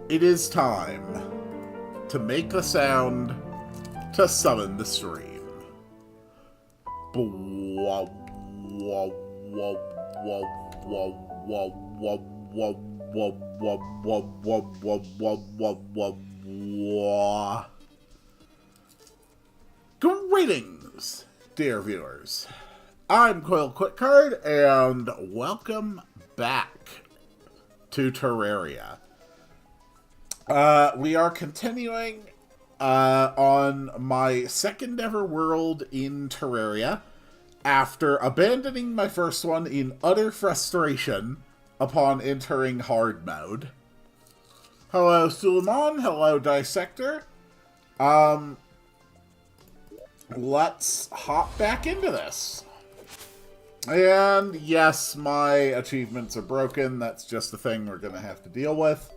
It is time to make a sound to summon the stream. Greetings, dear viewers. I'm Coil Quickcard, and welcome back to Terraria. We are continuing on my second ever world in Terraria after abandoning my first one in utter frustration upon entering hard mode. Hello, Suleiman. Hello, Dissector. Let's hop back into this. And yes, my achievements are broken. That's just a thing we're going to have to deal with.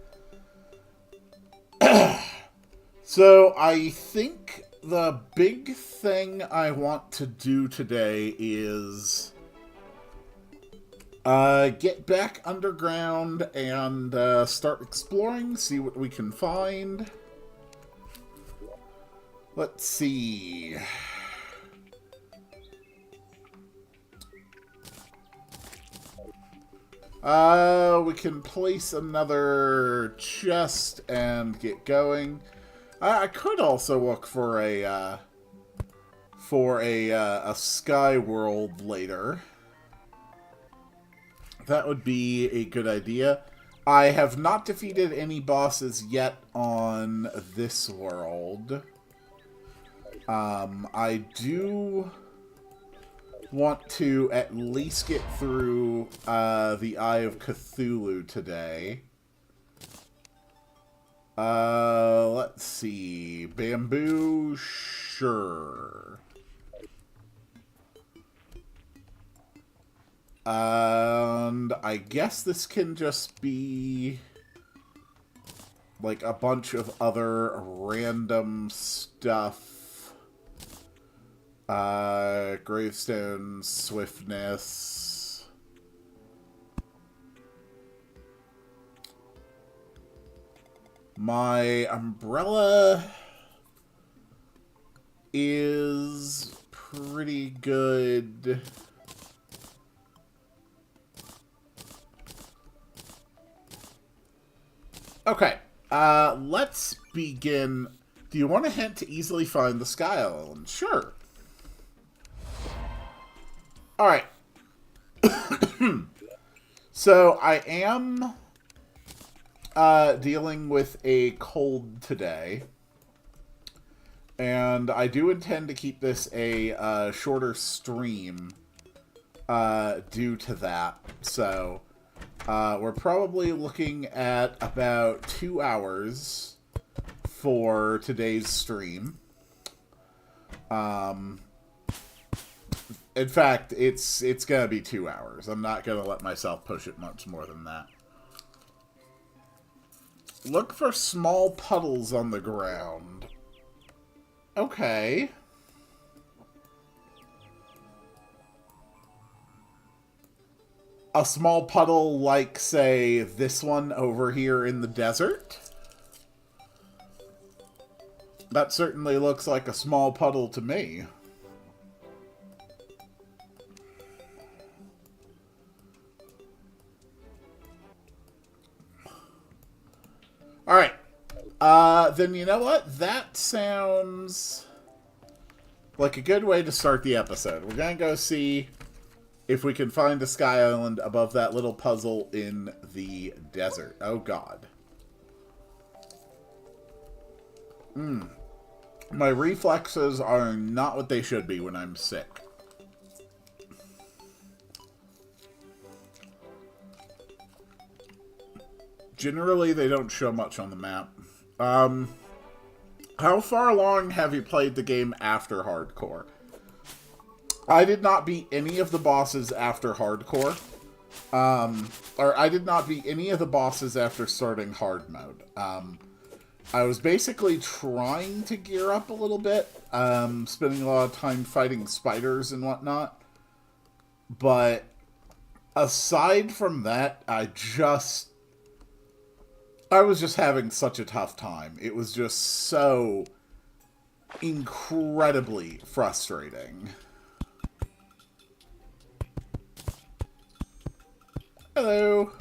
So I think the big thing I want to do today is get back underground and start exploring, see what we can find. Let's see. We can place another chest and get going. I could also look for a sky world later. That would be a good idea. I have not defeated any bosses yet on this world. I do want to at least get through the Eye of Cthulhu today. Let's see. Bamboo, sure. And I guess this can just be like a bunch of other random stuff. Gravestone, swiftness. My umbrella is pretty good. Okay, let's begin. Do you want a hint to easily find the Sky Island? Sure. Alright. So, I am dealing with a cold today. And I do intend to keep this a shorter stream due to that. So, we're probably looking at about 2 hours for today's stream. In fact, it's gonna be 2 hours. I'm not gonna let myself push it much more than that. Look for small puddles on the ground. Okay. A small puddle like, say, this one over here in the desert? That certainly looks like a small puddle to me. Alright. Then you know what? That sounds like a good way to start the episode. We're going to go see if we can find a Sky Island above that little puzzle in the desert. Oh, God. My reflexes are not what they should be when I'm sick. Generally, they don't show much on the map. How far along have you played the game after Hardcore? I did not beat any of the bosses after Hardcore. Or I did not beat any of the bosses after starting Hard Mode. I was basically trying to gear up a little bit, spending a lot of time fighting spiders and whatnot. But aside from that, I just I was just having such a tough time. It was just so incredibly frustrating. Hello.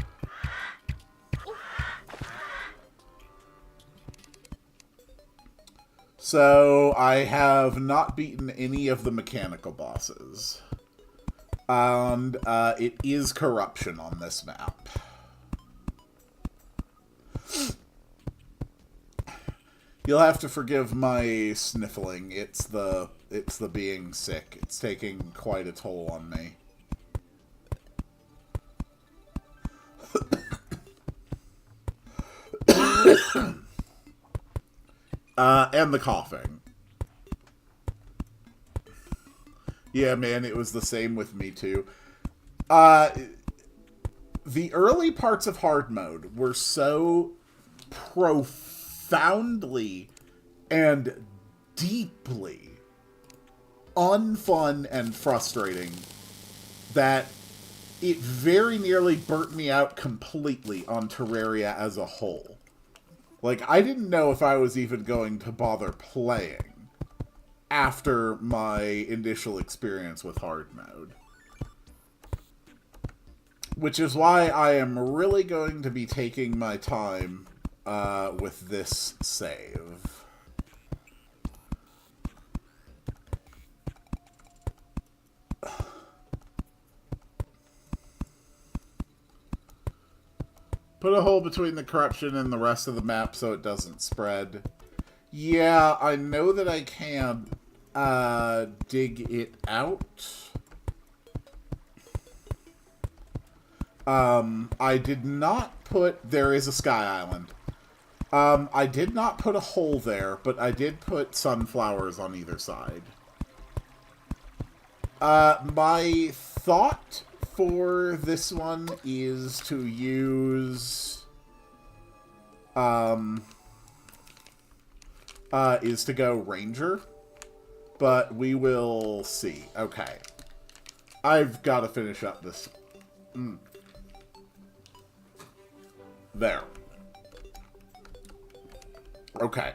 So, I have not beaten any of the mechanical bosses. And it is corruption on this map. You'll have to forgive my sniffling. It's the being sick. It's taking quite a toll on me. And the coughing. Yeah, man, it was the same with me, too. The early parts of hard mode were so profoundly and deeply unfun and frustrating that it very nearly burnt me out completely on Terraria as a whole. Like, I didn't know if I was even going to bother playing after my initial experience with hard mode. Which is why I am really going to be taking my time with this save. Put a hole between the corruption and the rest of the map so it doesn't spread. Yeah, I know that I can dig it out. I did not put... There is a sky island. I did not put a hole there, but I did put sunflowers on either side. My thought for this one is to use... is to go Ranger. But we will see. Okay. I've got to finish up this... There. Okay.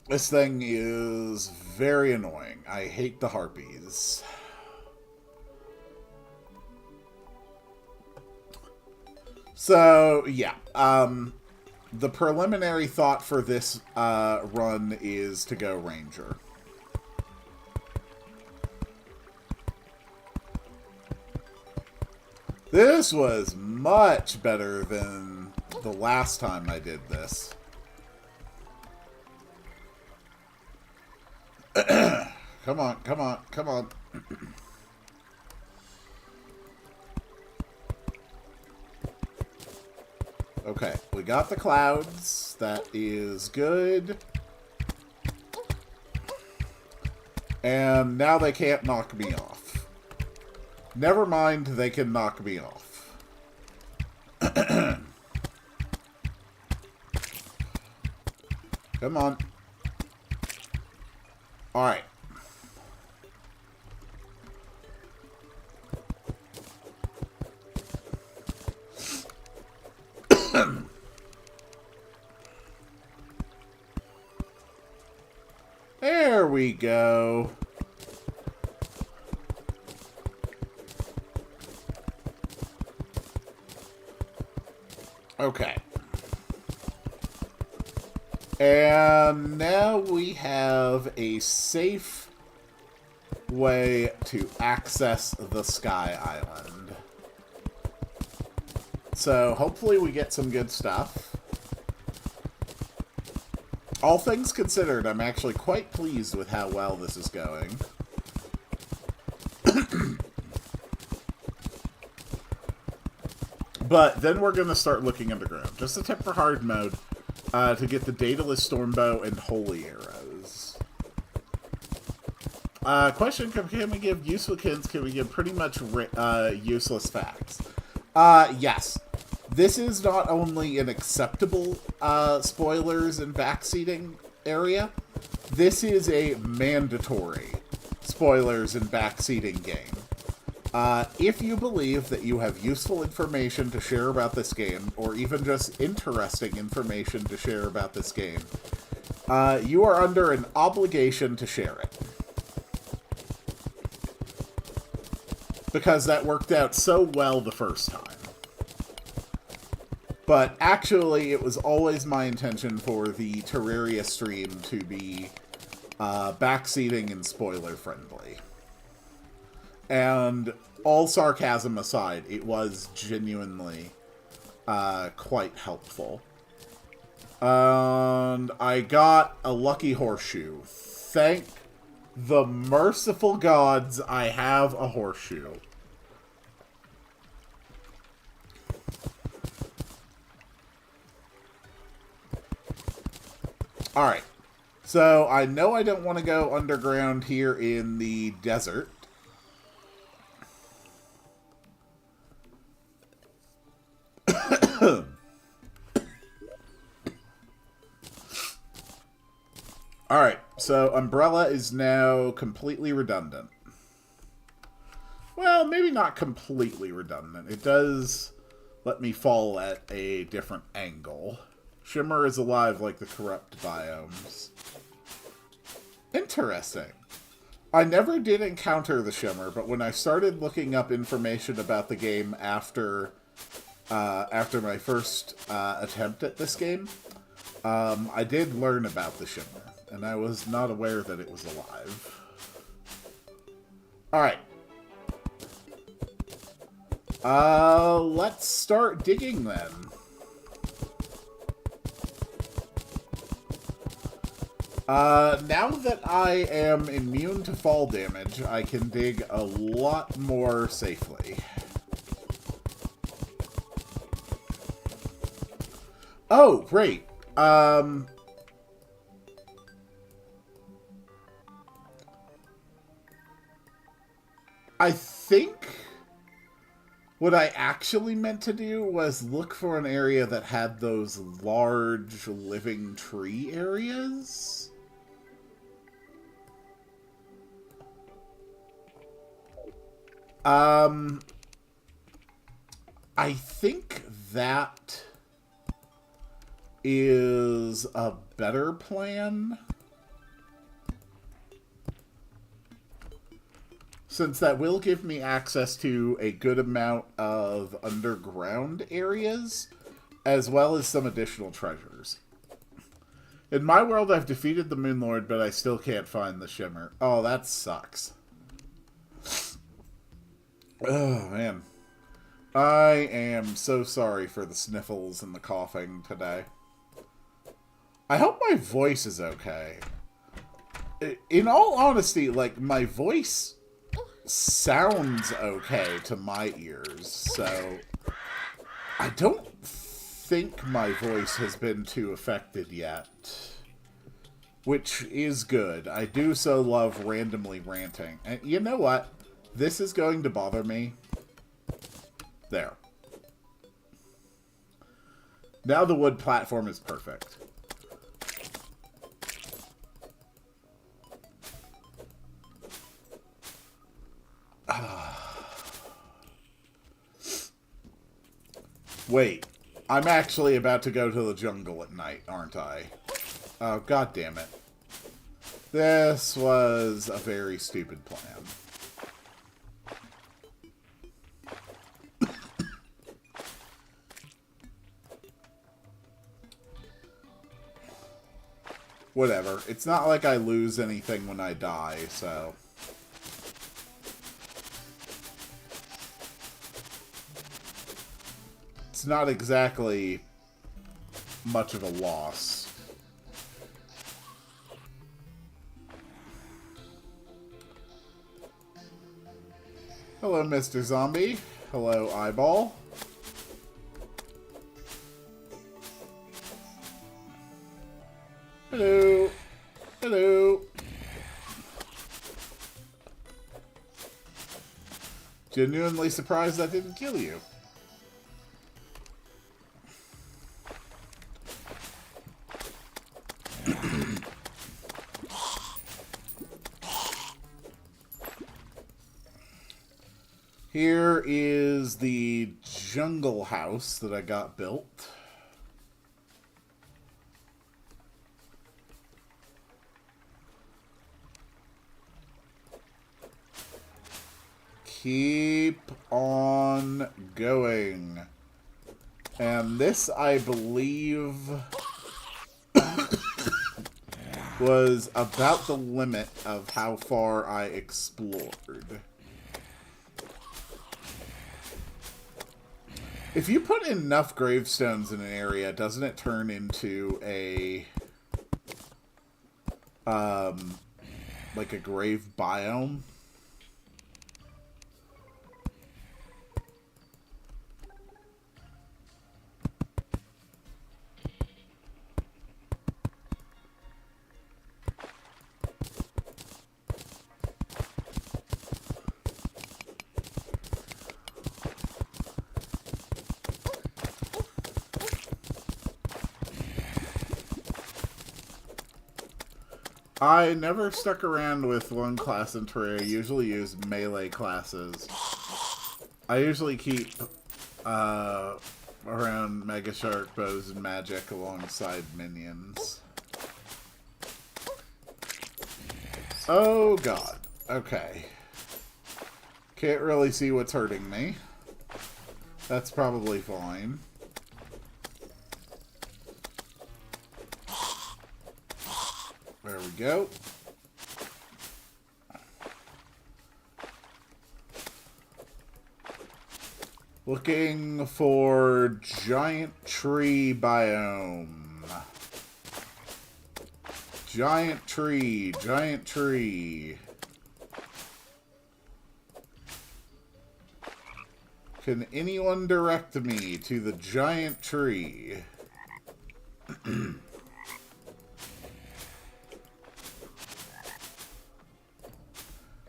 This thing is very annoying. I hate the harpies. So, yeah. The preliminary thought for this run is to go Ranger. This was much better than the last time I did this. Come on, come on, come on. Okay, we got the clouds. That is good. And now they can't knock me off. Never mind, they can knock me off. Come on. Alright. There we go. Okay. And now we have a safe way to access the Sky Island. So hopefully we get some good stuff. All things considered, I'm actually quite pleased with how well this is going. But then we're going to start looking underground. Just a tip for hard mode, to get the Daedalus Stormbow and Holy Arrows. Question, can we give useful hints? Can we give pretty much useless facts? Yes. This is not only an acceptable spoilers and backseating area, this is a mandatory spoilers and backseating game. If you believe that you have useful information to share about this game, or even just interesting information to share about this game, you are under an obligation to share it. Because that worked out so well the first time. But actually, it was always my intention for the Terraria stream to be backseating and spoiler-friendly. And all sarcasm aside, it was genuinely quite helpful. And I got a lucky horseshoe. Thank the merciful gods I have a horseshoe. Alright. So, I know I don't want to go underground here in the desert. Alright, so Umbrella is now completely redundant. Well, maybe not completely redundant. It does let me fall at a different angle. Shimmer is alive like the corrupt biomes. Interesting. I never did encounter the Shimmer, but when I started looking up information about the game after my first attempt at this game, I did learn about the Shimmer, and I was not aware that it was alive. Alright. Let's start digging then. Now that I am immune to fall damage, I can dig a lot more safely. Oh, great. I think what I actually meant to do was look for an area that had those large living tree areas. I think that is a better plan. Since that will give me access to a good amount of underground areas, as well as some additional treasures. In my world, I've defeated the Moon Lord, but I still can't find the Shimmer. Oh, that sucks. Oh, man. I am so sorry for the sniffles and the coughing today. I hope my voice is okay. In all honesty, like, my voice sounds okay to my ears, so I don't think my voice has been too affected yet, which is good. I do so love randomly ranting, and you know what? This is going to bother me. There. Now the wood platform is perfect. Wait, I'm actually about to go to the jungle at night, aren't I? Oh, god damn it. This was a very stupid plan. Whatever. It's not like I lose anything when I die, so... It's not exactly much of a loss. Hello, Mr. Zombie. Hello, Eyeball. Hello. Hello. Genuinely surprised that didn't kill you. Here is the jungle house that I got built. Keep on going. And this, I believe, was about the limit of how far I explored. If you put enough gravestones in an area, doesn't it turn into a like a grave biome? I never stuck around with one class in Terraria. I usually use melee classes. I usually keep around Mega Shark, bows, and magic alongside minions. Oh god. Okay. Can't really see what's hurting me. That's probably fine. There we go. Looking for giant tree biome. Giant tree, giant tree. Can anyone direct me to the giant tree?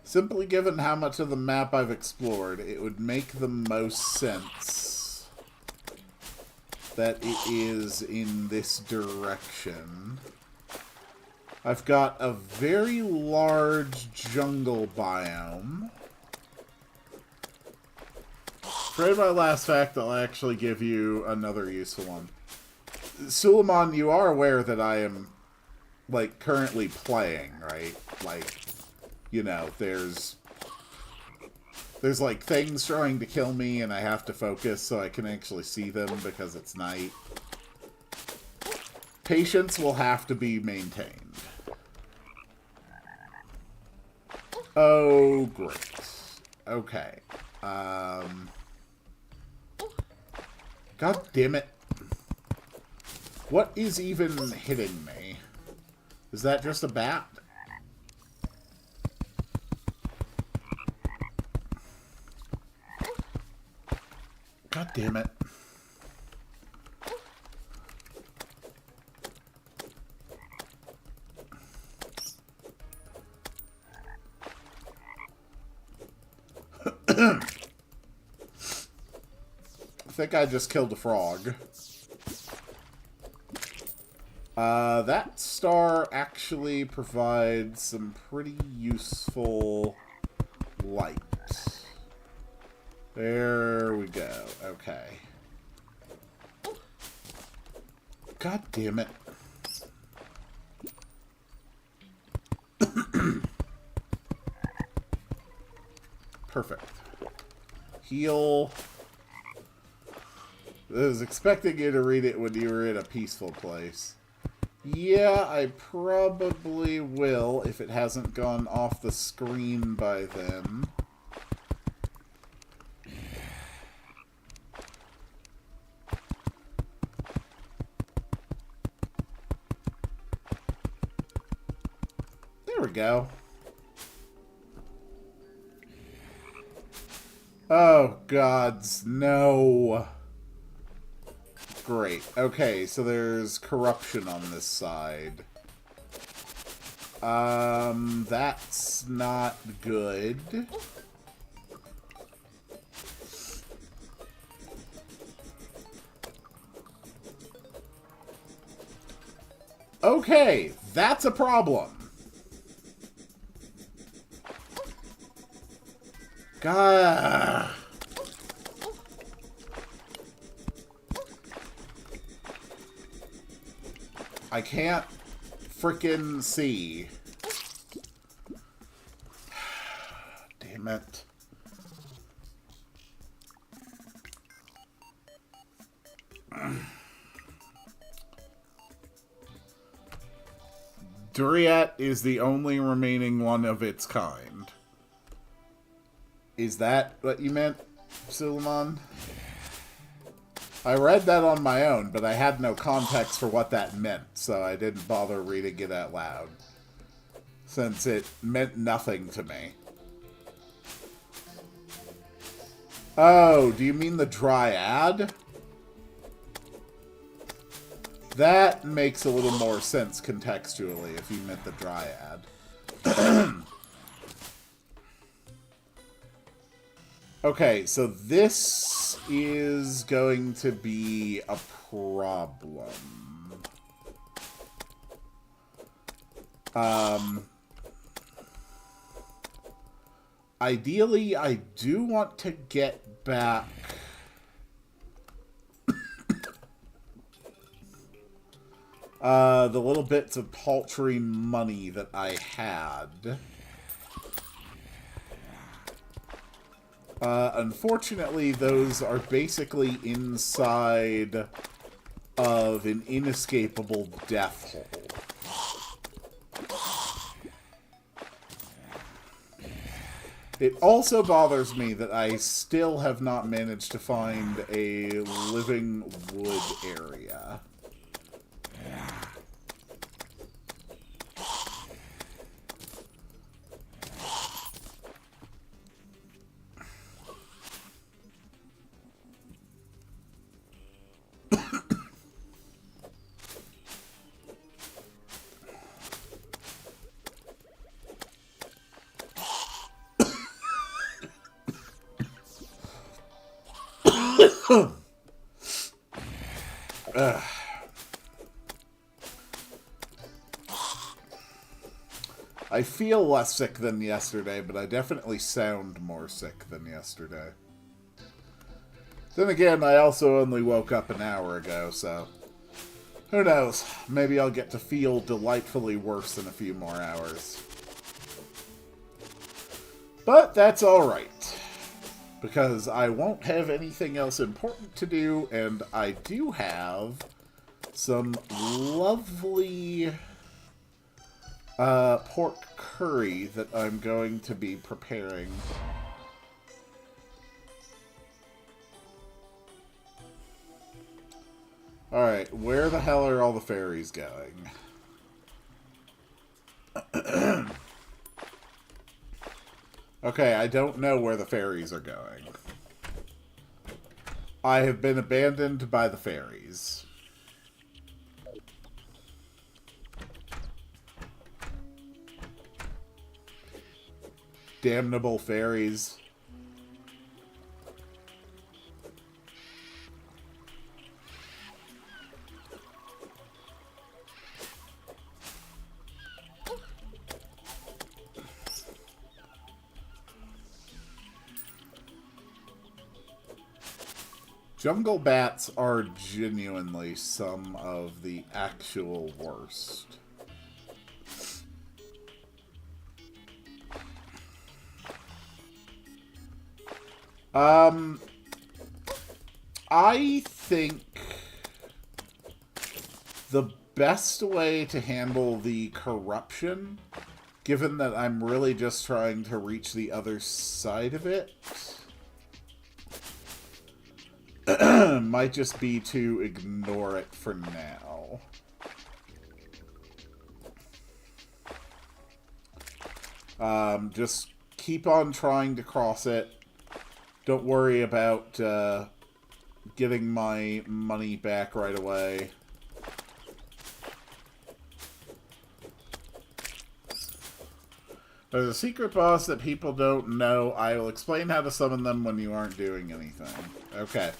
Simply given how much of the map I've explored, it would make the most sense that it is in this direction. I've got a very large jungle biome. For my last fact, I'll actually give you another useful one. Suleiman, you are aware that I am, like, currently playing, right? Like, you know, there's like things trying to kill me and I have to focus so I can actually see them because it's night. Patience will have to be maintained. Oh, great. Okay. God damn it. What is even hitting me? Is that just a bat? God damn it. I think I just killed a frog. That star actually provides some pretty useful light. There we go. Okay. God damn it. Perfect. Heal. I was expecting you to read it when you were in a peaceful place. Yeah, I probably will if it hasn't gone off the screen by then. There we go. Oh, gods, no. Great. Okay, so there's corruption on this side. That's not good. Okay, that's a problem. God. I can't frickin' see. Damn it. Duriat is the only remaining one of its kind. Is that what you meant, Suleiman? I read that on my own, but I had no context for what that meant, so I didn't bother reading it out loud, since it meant nothing to me. Oh, do you mean the dryad? That makes a little more sense contextually if you meant the dryad. Okay, so this is going to be a problem. Ideally, I do want to get back the little bits of paltry money that I had. Unfortunately, those are basically inside of an inescapable death hole. It also bothers me that I still have not managed to find a living wood area. I feel less sick than yesterday, but I definitely sound more sick than yesterday. Then again, I also only woke up an hour ago, so who knows? Maybe I'll get to feel delightfully worse in a few more hours. But that's alright, because I won't have anything else important to do, and I do have some lovely pork curry that I'm going to be preparing. Alright, where the hell are all the fairies going? Okay, I don't know where the fairies are going. I have been abandoned by the fairies. Damnable fairies. Jungle bats are genuinely some of the actual worst. I think the best way to handle the corruption, given that I'm really just trying to reach the other side of it, might just be to ignore it for now. Just keep on trying to cross it. Don't worry about getting my money back right away. There's a secret boss that people don't know. I will explain how to summon them when you aren't doing anything. Okay.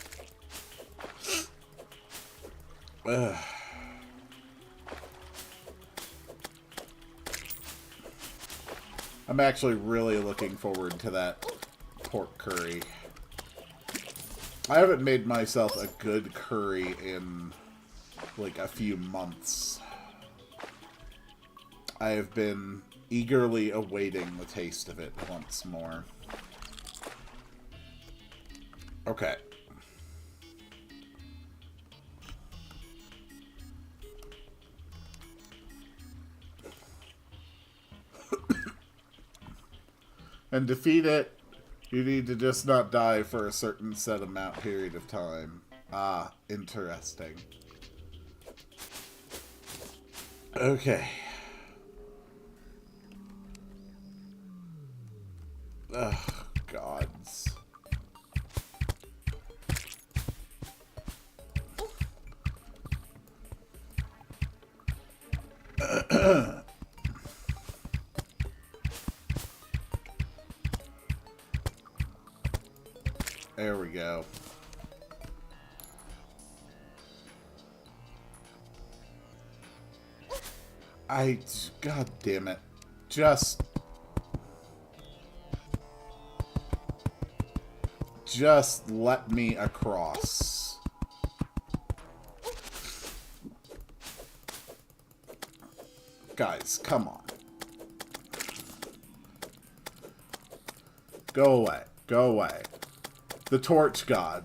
Ugh. I'm actually really looking forward to that pork curry. I haven't made myself a good curry in, like, a few months. I have been eagerly awaiting the taste of it once more. Okay. And defeat it, you need to just not die for a certain set amount period of time. Ah, interesting. Okay. Ugh, gods. There we go. God damn it. Just let me across. Guys, come on. Go away. Go away. The Torch God.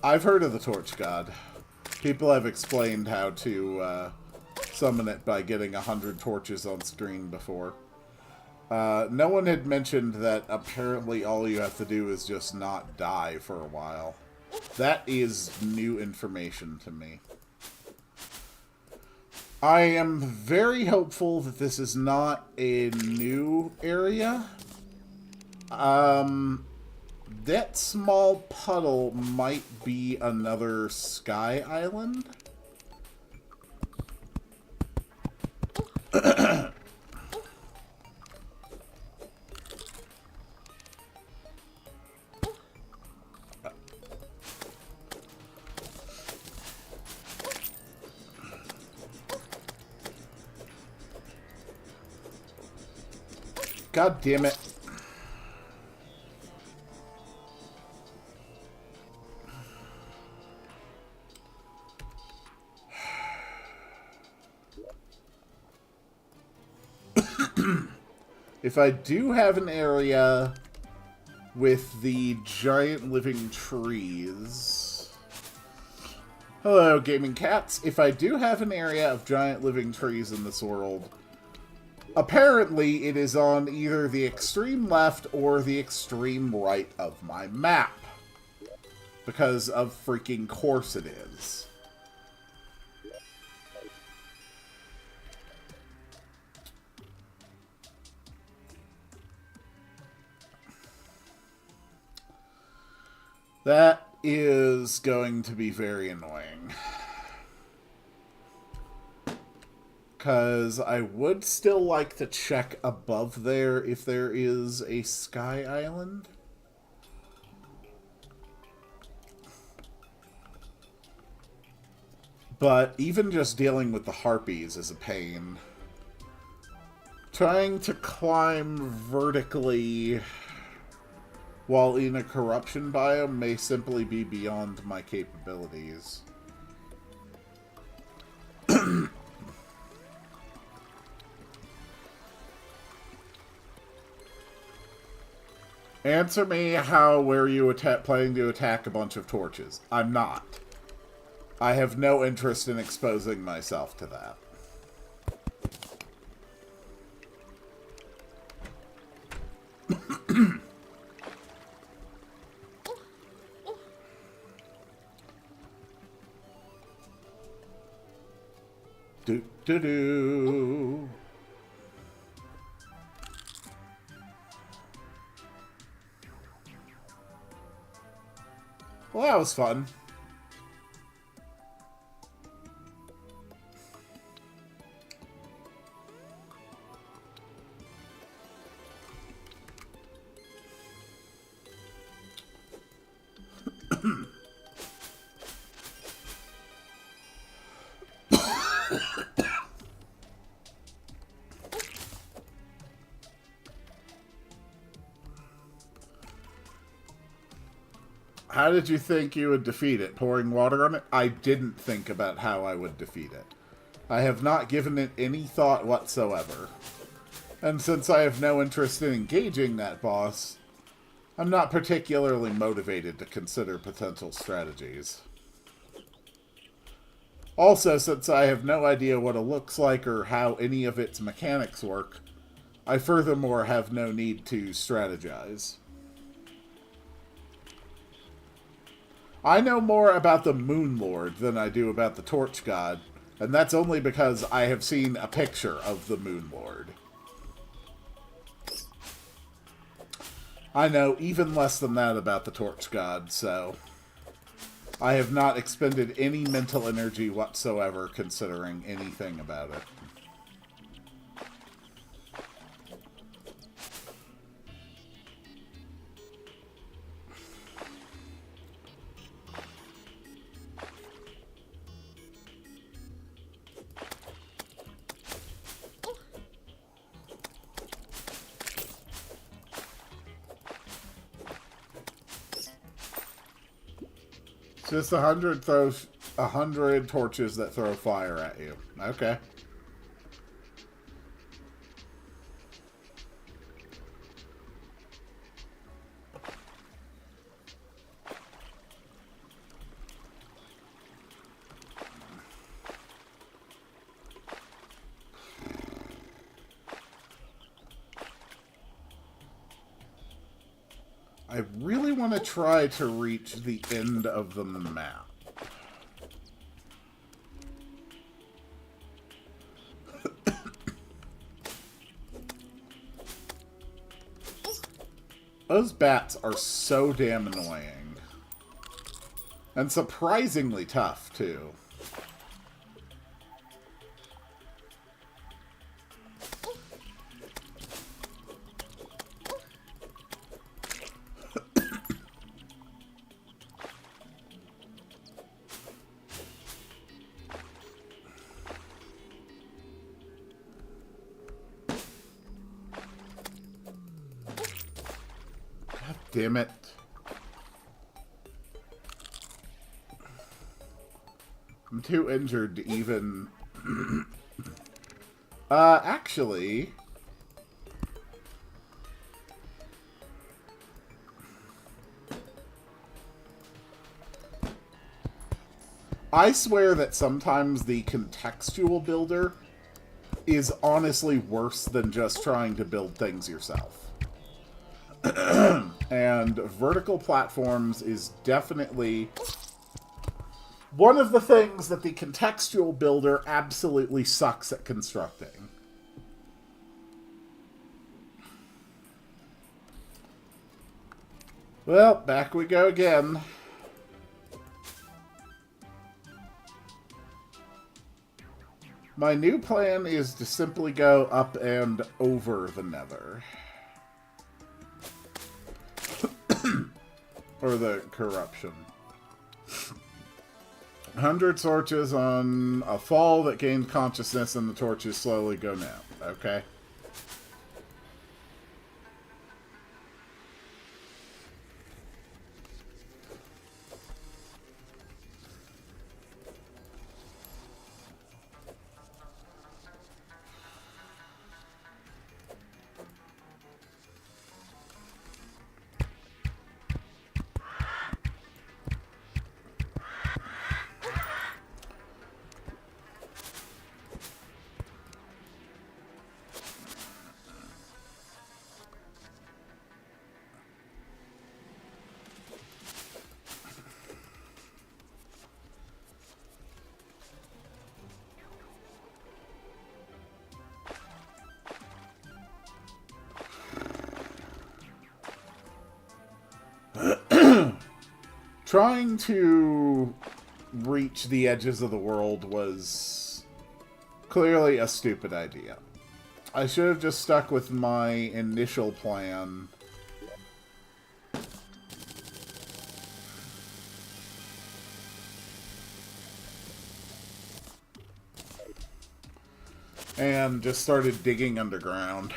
I've heard of the Torch God. People have explained how to summon it by getting 100 torches on screen before. No one had mentioned that apparently all you have to do is just not die for a while. That is new information to me. I am very hopeful that this is not a new area. That small puddle might be another sky island. God damn it. If I do have an area with the giant living trees... Hello, gaming cats. If I do have an area of giant living trees in this world, apparently it is on either the extreme left or the extreme right of my map. Because of freaking course it is. That is going to be very annoying. Because I would still like to check above there if there is a sky island. But even just dealing with the harpies is a pain. Trying to climb vertically while in a corruption biome may simply be beyond my capabilities. Answer me how were you planning to attack a bunch of torches? I'm not. I have no interest in exposing myself to that. Do-do-do. Well, that was fun. How did you think you would defeat it? Pouring water on it? I didn't think about how I would defeat it. I have not given it any thought whatsoever. And since I have no interest in engaging that boss, I'm not particularly motivated to consider potential strategies. Also, since I have no idea what it looks like or how any of its mechanics work, I furthermore have no need to strategize. I know more about the Moon Lord than I do about the Torch God, and that's only because I have seen a picture of the Moon Lord. I know even less than that about the Torch God, so I have not expended any mental energy whatsoever considering anything about it. Just 100 torches that throw fire at you. Okay. I really want to try to reach the end of the map. Those bats are so damn annoying. And surprisingly tough, too. Damn it. I'm too injured to even... actually... I swear that sometimes the contextual builder is honestly worse than just trying to build things yourself. And vertical platforms is definitely one of the things that the contextual builder absolutely sucks at constructing. Well, back we go again. My new plan is to simply go up and over the Nether. Or the corruption. 100 torches on a fall that gained consciousness and the torches slowly go now. Okay. Trying to reach the edges of the world was clearly a stupid idea. I should have just stuck with my initial plan. And just started digging underground.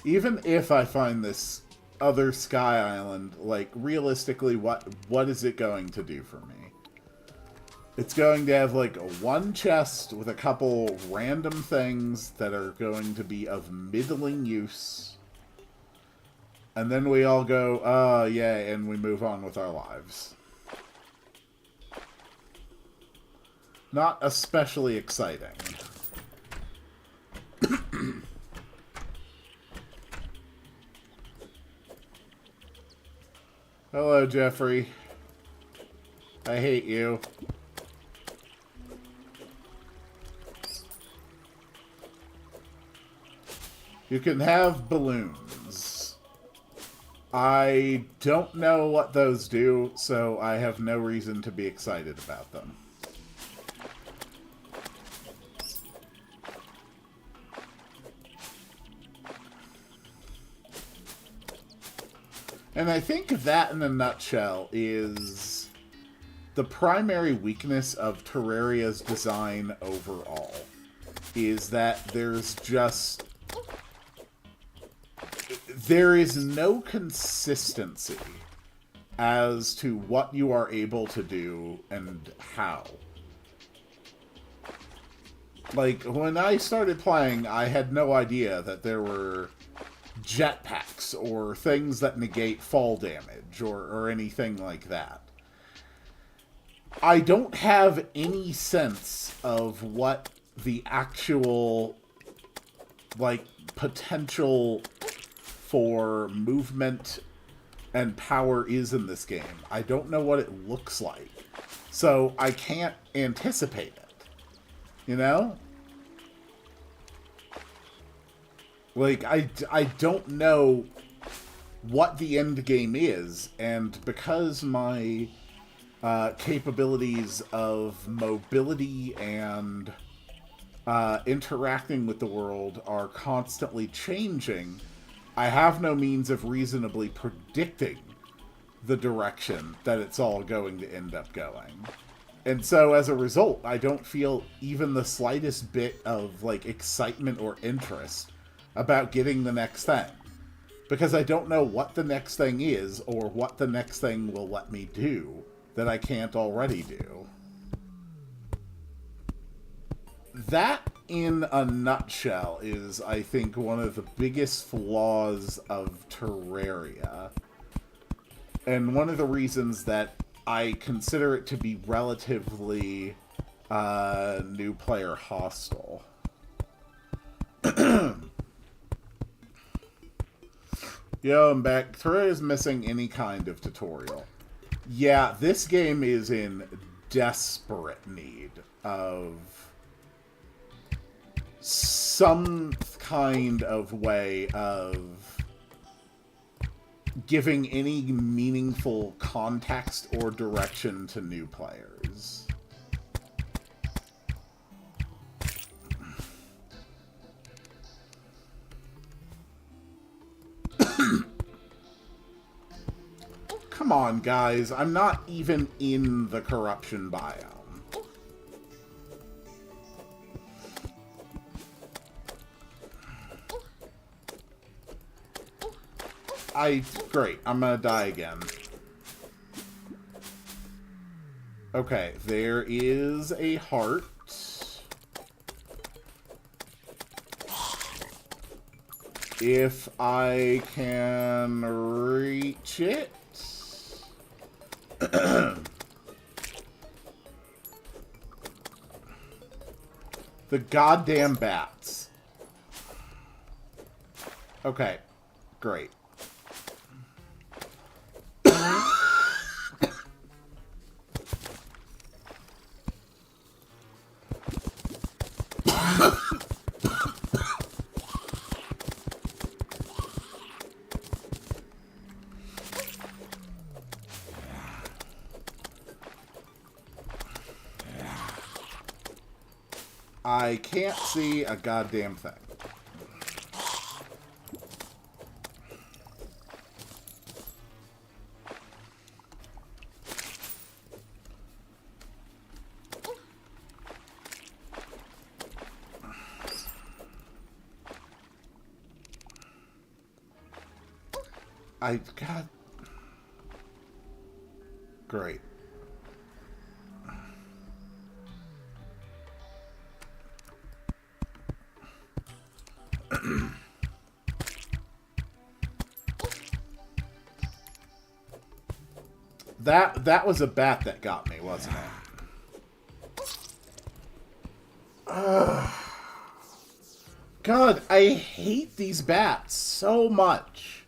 Even if I find this other Sky Island, like, realistically, what is it going to do for me? It's going to have, like, one chest with a couple random things that are going to be of middling use. And then we all go, yeah, and we move on with our lives. Not especially exciting. Hello, Jeffrey. I hate you. You can have balloons. I don't know what those do, so I have no reason to be excited about them. And I think that, in a nutshell, is the primary weakness of Terraria's design overall. Is that there is no consistency as to what you are able to do and how. Like, when I started playing, I had no idea that there were jetpacks or things that negate fall damage or anything like that. I don't have any sense of what the actual, like, potential for movement and power is in this game. I don't know what it looks like. So I can't anticipate it. You know? Like, I don't know what the end game is, and because my capabilities of mobility and interacting with the world are constantly changing, I have no means of reasonably predicting the direction that it's all going to end up going. And so, as a result, I don't feel even the slightest bit of, like, excitement or interest about getting the next thing. Because I don't know what the next thing is, or what the next thing will let me do that I can't already do. That, in a nutshell, is, I think, one of the biggest flaws of Terraria. And one of the reasons that I consider it to be relatively new player hostile. Yo, I'm back. Terraria is missing any kind of tutorial. Yeah, this game is in desperate need of some kind of way of giving any meaningful context or direction to new players. Come on, guys. I'm not even in the corruption biome. Great. I'm gonna die again. Okay, there is a heart. If I can reach it. The goddamn bats. Okay, great. I can't see a goddamn thing. God. Great. That was a bat that got me, wasn't it? God, I hate these bats so much.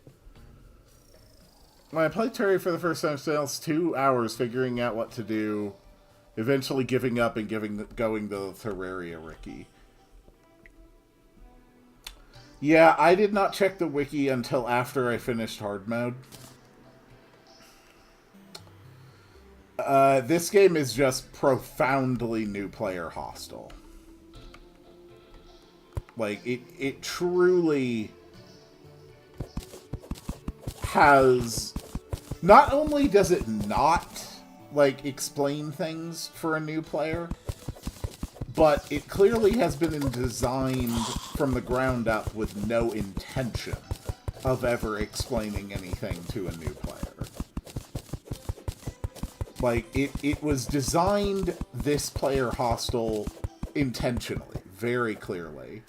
When I played Terraria for the first time, I spent 2 hours figuring out what to do, eventually giving up and going to Terraria Wiki. Yeah, I did not check the wiki until after I finished hard mode. This game is just profoundly new player hostile. Like, it truly has... Not only does it not, like, explain things for a new player, but it clearly has been designed from the ground up with no intention of ever explaining anything to a new player. Like, it was designed this player hostile intentionally, very clearly.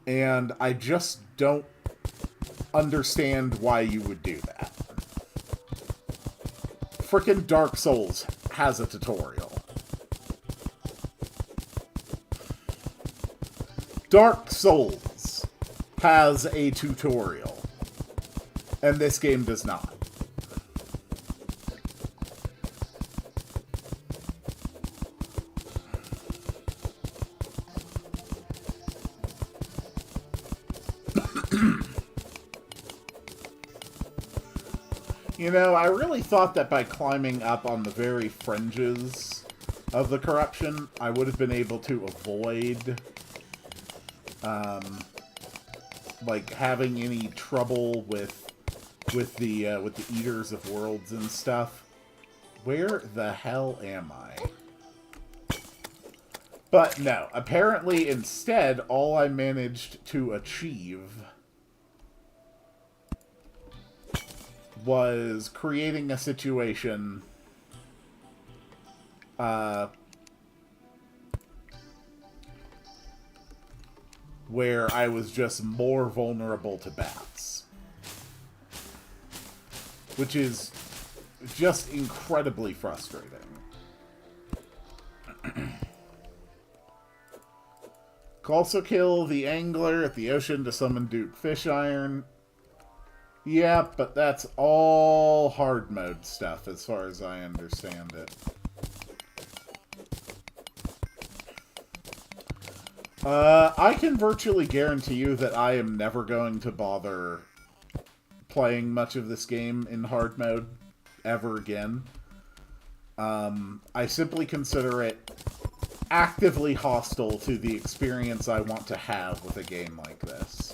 And I just don't understand why you would do that. Frickin' Dark Souls has a tutorial. Dark Souls has a tutorial. And this game does not. You know, I really thought that by climbing up on the very fringes of the corruption, I would have been able to avoid, like, having any trouble with the Eaters of Worlds and stuff. Where the hell am I? But no, apparently instead, all I managed to achieve was creating a situation where I was just more vulnerable to bats. Which is just incredibly frustrating. Also kill the angler at the ocean to summon Duke Fish Iron. Yeah, but that's all hard mode stuff, as far as I understand it. I can virtually guarantee you that I am never going to bother playing much of this game in hard mode ever again. I simply consider it actively hostile to the experience I want to have with a game like this.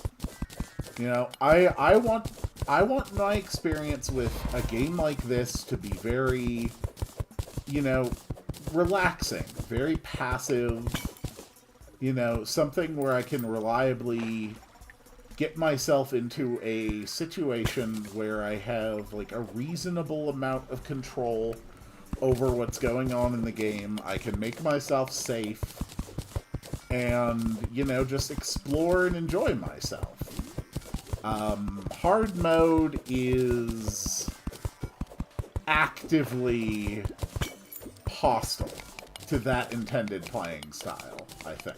You know, I want my experience with a game like this to be very, you know, relaxing, very passive, you know, something where I can reliably get myself into a situation where I have, like, a reasonable amount of control over what's going on in the game. I can make myself safe and, you know, just explore and enjoy myself. Hard mode is actively hostile to that intended playing style, I think.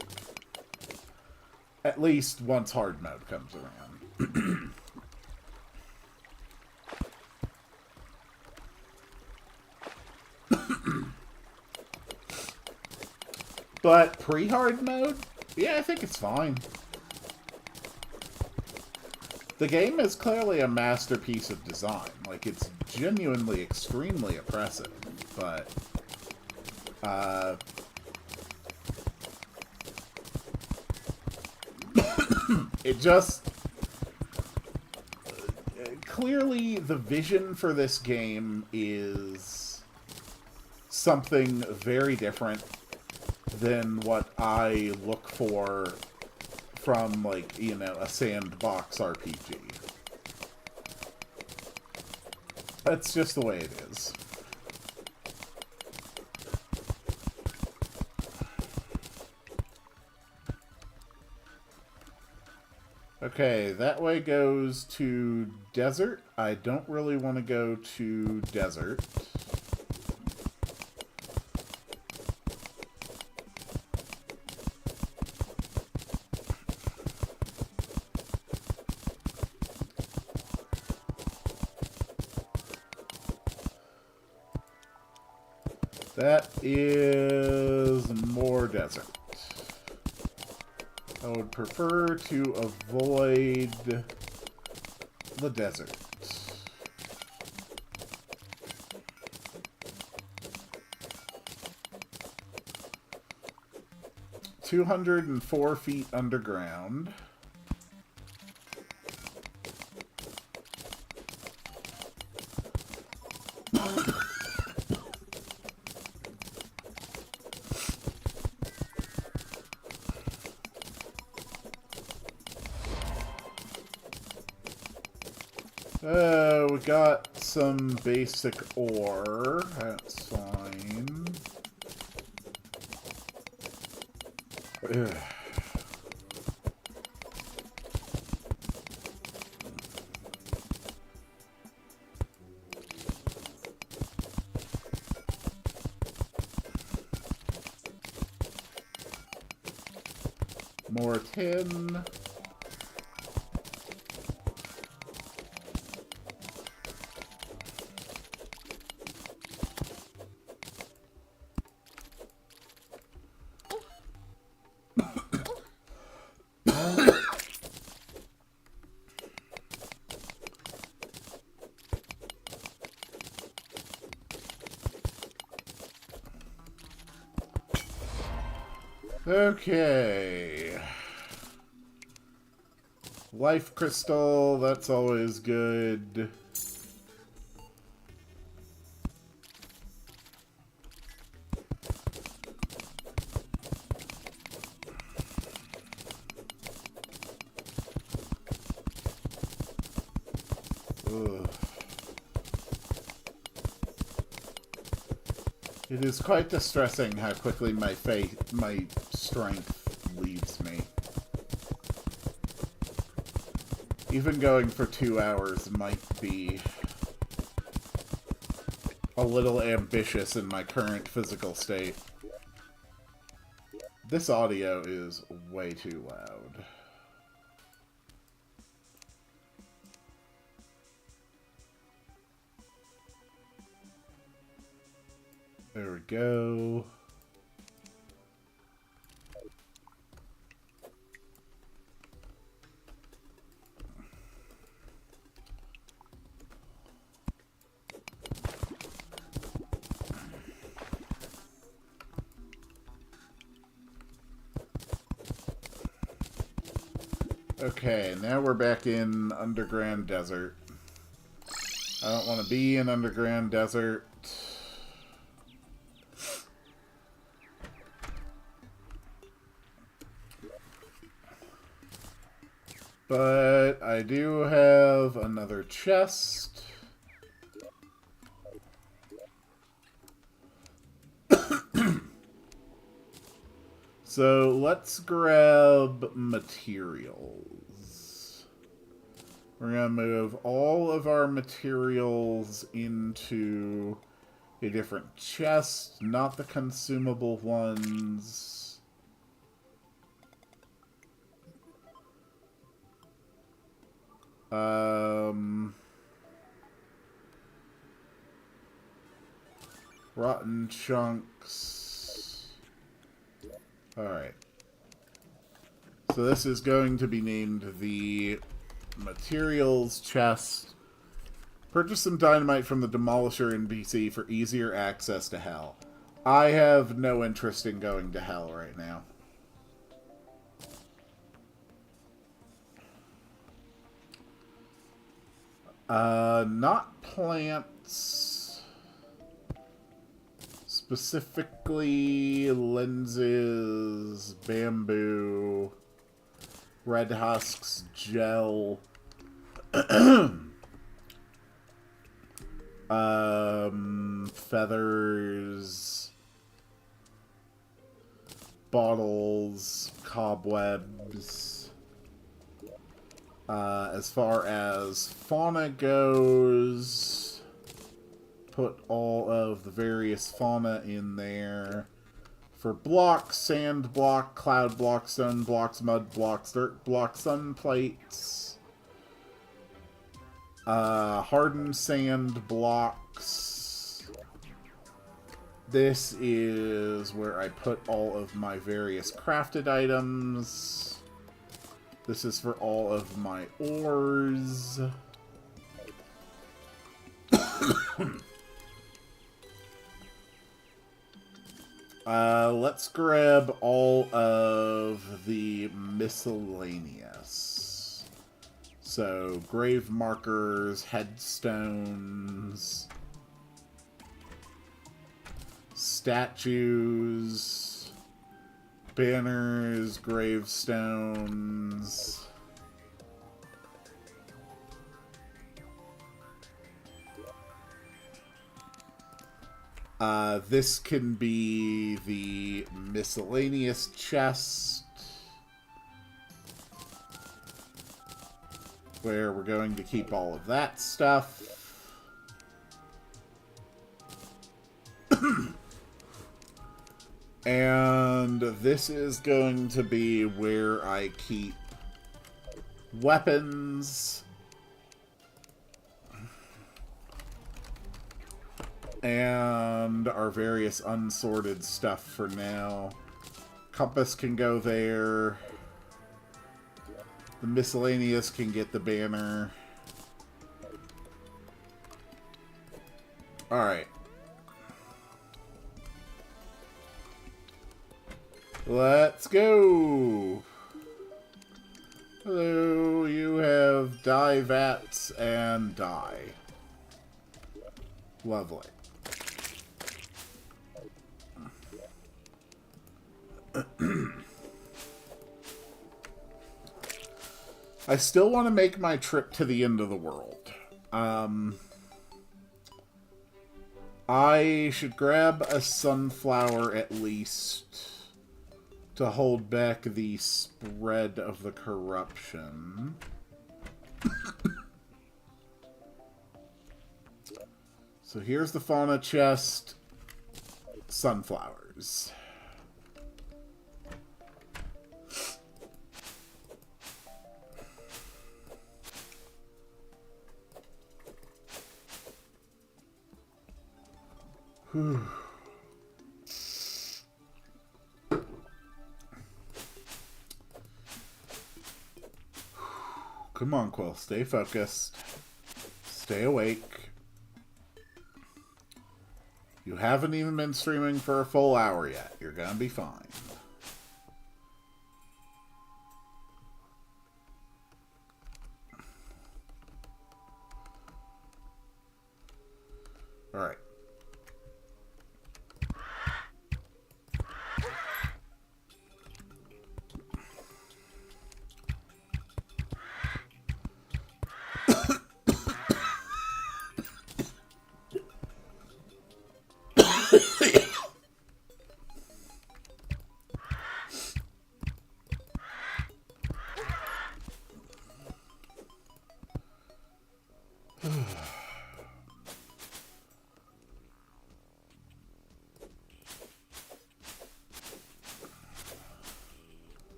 At least once hard mode comes around. But pre-hard mode? Yeah, I think it's fine. The game is clearly a masterpiece of design. Like, it's genuinely extremely oppressive, but it just... Clearly, the vision for this game is something very different than what I look for from, like, you know, a sandbox RPG. That's just the way it is. Okay, that way goes to desert. I don't really want to go to desert. That is more desert. I would prefer to avoid the desert. $204 feet underground. We got some basic ore. That's fine. Ugh. More tin. Okay. Life crystal, that's always good. Ugh. It is quite distressing how quickly my strength leaves me. Even going for 2 hours might be a little ambitious in my current physical state. This audio is way too loud. There we go. Okay, now we're back in underground desert. I don't want to be in underground desert. But I do have another chest. So let's grab materials. We're going to move all of our materials into a different chest, not the consumable ones. Rotten chunks. Alright. So this is going to be named the materials chest. Purchase some dynamite from the Demolisher NPC for easier access to Hell. I have no interest in going to Hell right now. Not plants. Specifically lenses, bamboo, red husks, gel. Feathers, bottles, cobwebs. As far as fauna goes, put all of the various fauna in there. For blocks, sand block, cloud block, stone blocks, mud blocks, dirt blocks, sun plates. Hardened sand blocks. This is where I put all of my various crafted items. This is for all of my ores. Let's grab all of the miscellaneous. So, grave markers, headstones, statues, banners, gravestones. This can be the miscellaneous chest, where we're going to keep all of that stuff. And this is going to be where I keep weapons and our various unsorted stuff for now. Compass can go there. The miscellaneous can get the banner. Alright. Let's go! Hello, you have dye vats and dye. Lovely. I still want to make my trip to the end of the world. I should grab a sunflower at least to hold back the spread of the corruption. So here's the fauna chest. Sunflowers. Whew. Come on, Quill. Stay focused. Stay awake. You haven't even been streaming for a full hour yet. You're gonna be fine. Alright.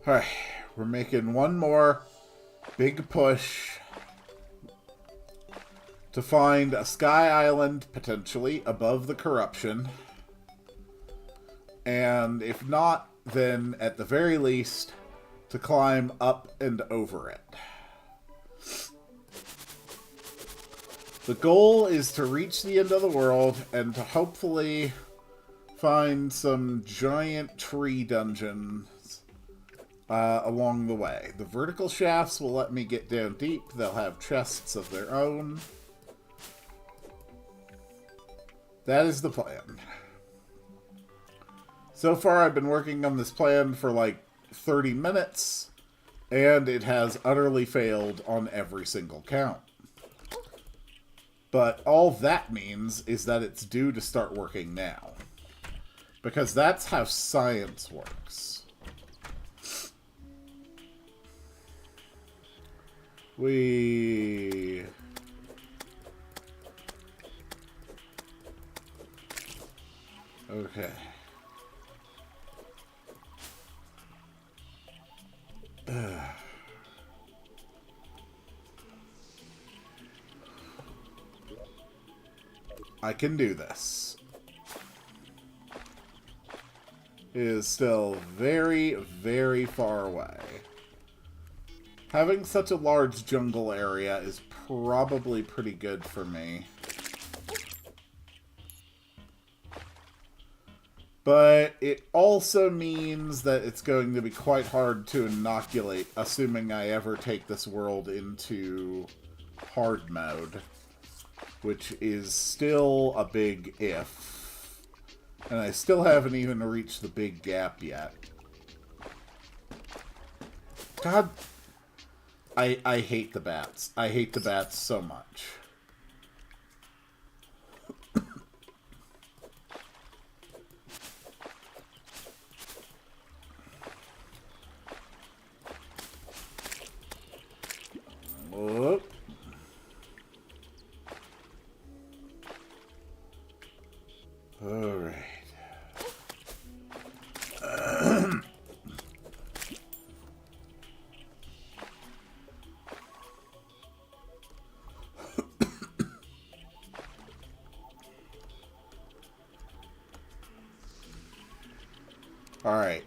Alright, we're making one more big push to find a sky island, potentially, above the corruption. And if not, then at the very least, to climb up and over it. The goal is to reach the end of the world and to hopefully find some giant tree dungeons along the way. The vertical shafts will let me get down deep. They'll have chests of their own. That is the plan. So far, I've been working on this plan for like 30 minutes, and it has utterly failed on every single count. But all that means is that it's due to start working now. Because that's how science works. We... Okay. I can do this. It is still very, very far away. Having such a large jungle area is probably pretty good for me. But it also means that it's going to be quite hard to inoculate, assuming I ever take this world into hard mode. Which is still a big if. And I still haven't even reached the big gap yet. God, I hate the bats. I hate the bats so much. Whoop. Alright. Alright.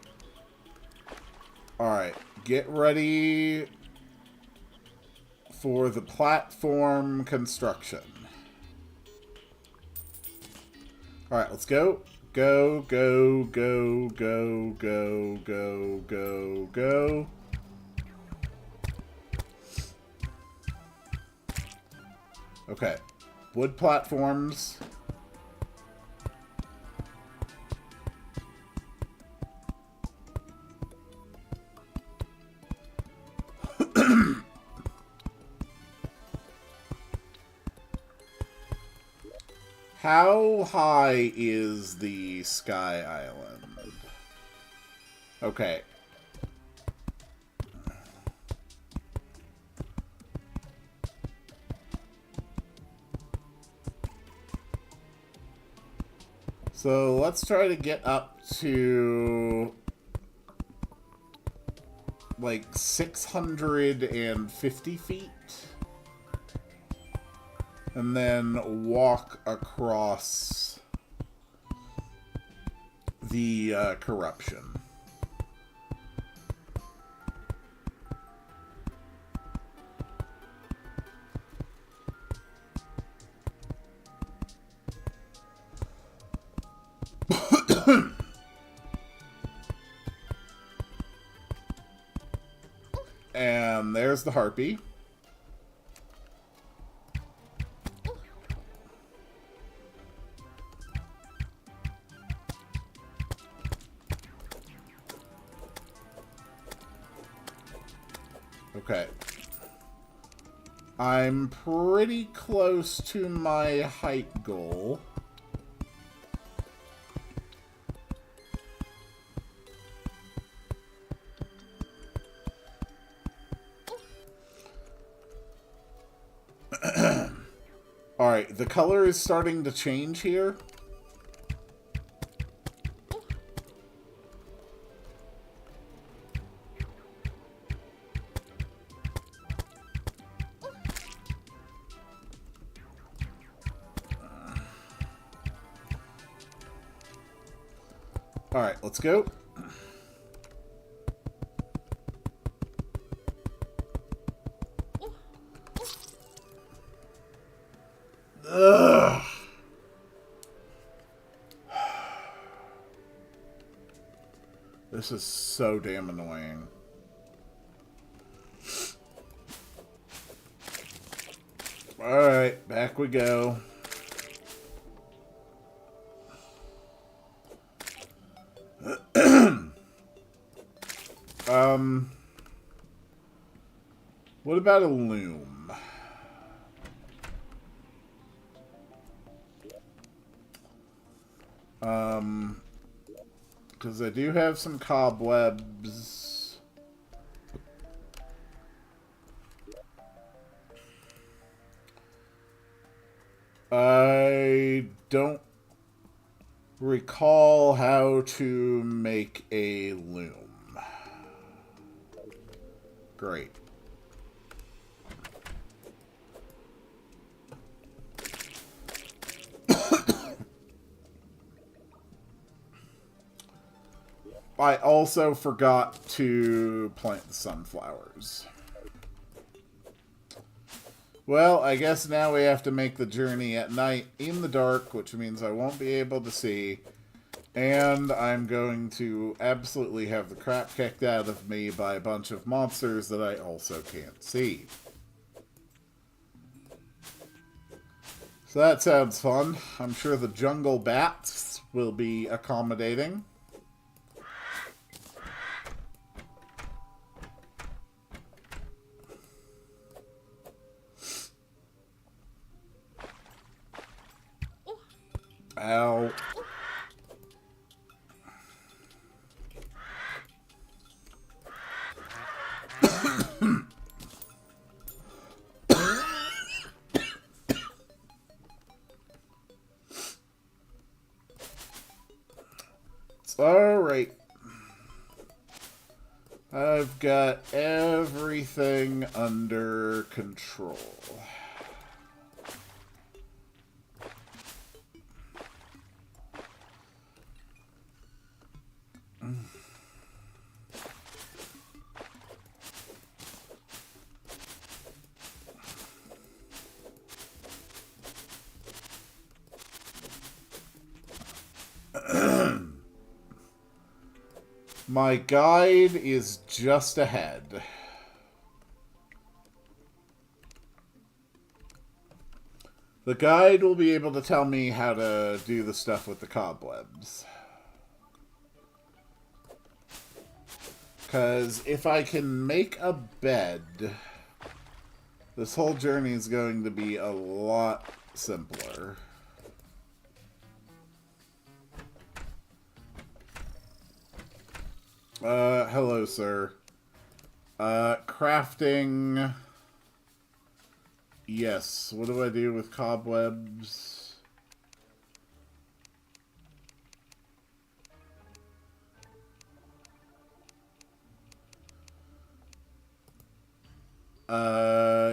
Alright. Get ready for the platform construction. Alright, let's go. Go, go, go, go, go, go, go, go. Okay. Wood platforms. How high is the Sky Island? Okay. So let's try to get up to like 650 feet. And then walk across the corruption. And there's the harpy. Okay. I'm pretty close to my height goal. Alright, the color is starting to change here. Alright, let's go. Ugh. This is so damn annoying. Alright, back we go. What about a loom? Because I do have some cobwebs. I don't recall how to make a loom. Great. I also forgot to plant the sunflowers. Well, I guess now we have to make the journey at night in the dark, which means I won't be able to see. And I'm going to absolutely have the crap kicked out of me by a bunch of monsters that I also can't see. So that sounds fun. I'm sure the jungle bats will be accommodating. Ow. Alright. I've got everything under control. My guide is just ahead. The guide will be able to tell me how to do the stuff with the cobwebs. Because if I can make a bed, this whole journey is going to be a lot simpler. Hello, sir. Crafting. Yes. What do I do with cobwebs?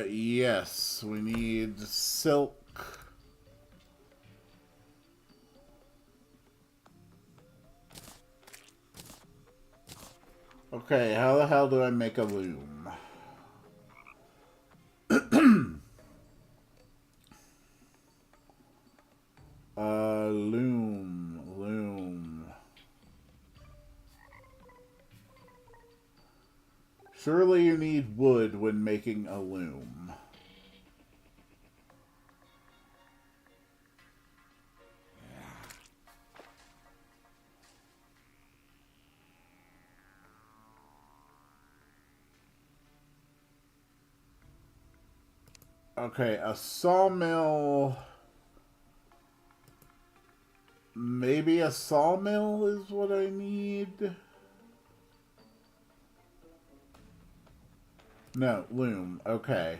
Yes. We need silk. Okay, how the hell do I make a loom? Loom. Surely you need wood when making a loom. Okay, a sawmill. Maybe a sawmill is what I need. No, loom. Okay.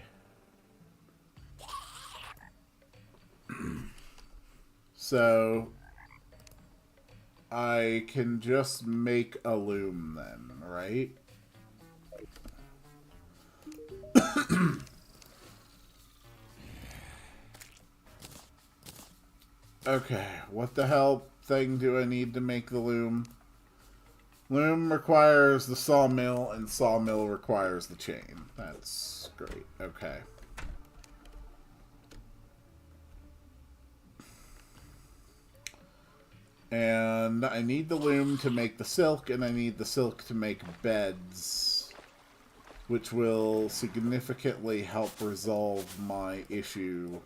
So, I can just make a loom then, right? Okay, what the hell thing do I need to make the loom? Loom requires the sawmill, and sawmill requires the chain. That's great. Okay. And I need the loom to make the silk, and I need the silk to make beds, which will significantly help resolve my issue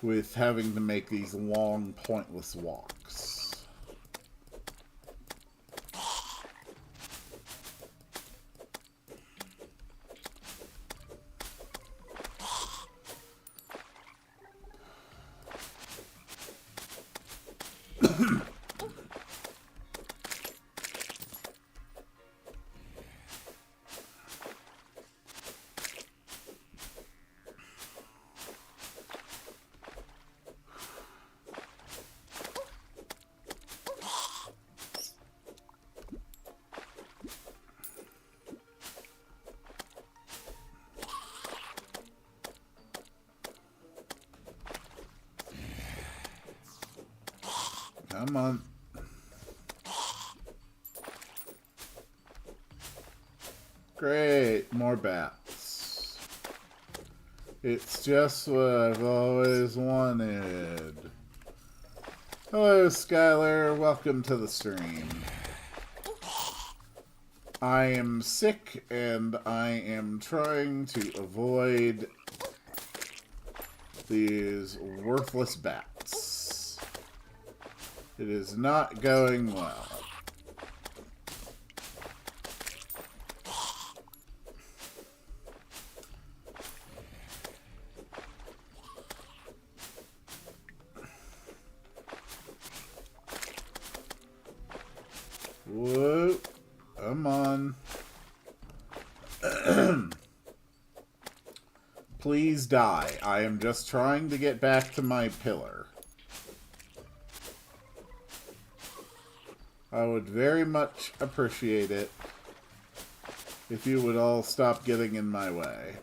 with having to make these long, pointless walks. Come on. Great, more bats. It's just what I've always wanted. Hello, Skylar. Welcome to the stream. I am sick, and I am trying to avoid these worthless bats. It is not going well. Whoa. Come on. Please die. I am just trying to get back to my pillar. I would very much appreciate it if you would all stop getting in my way.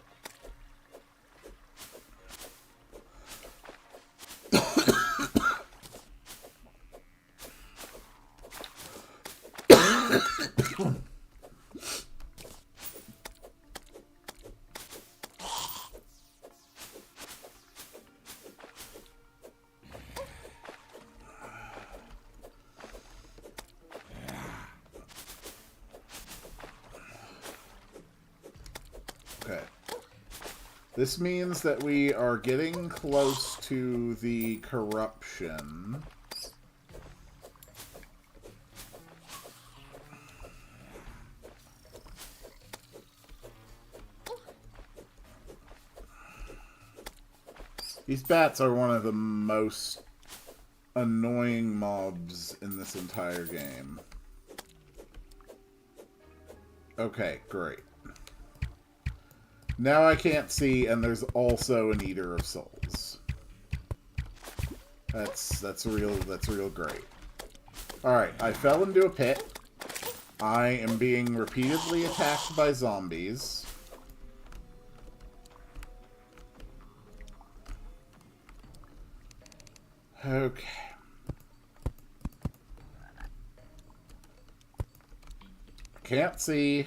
This means that we are getting close to the corruption. These bats are one of the most annoying mobs in this entire game. Okay, great. Now I can't see, and there's also an Eater of Souls. That's real great. Alright, I fell into a pit. I am being repeatedly attacked by zombies. Okay. Can't see.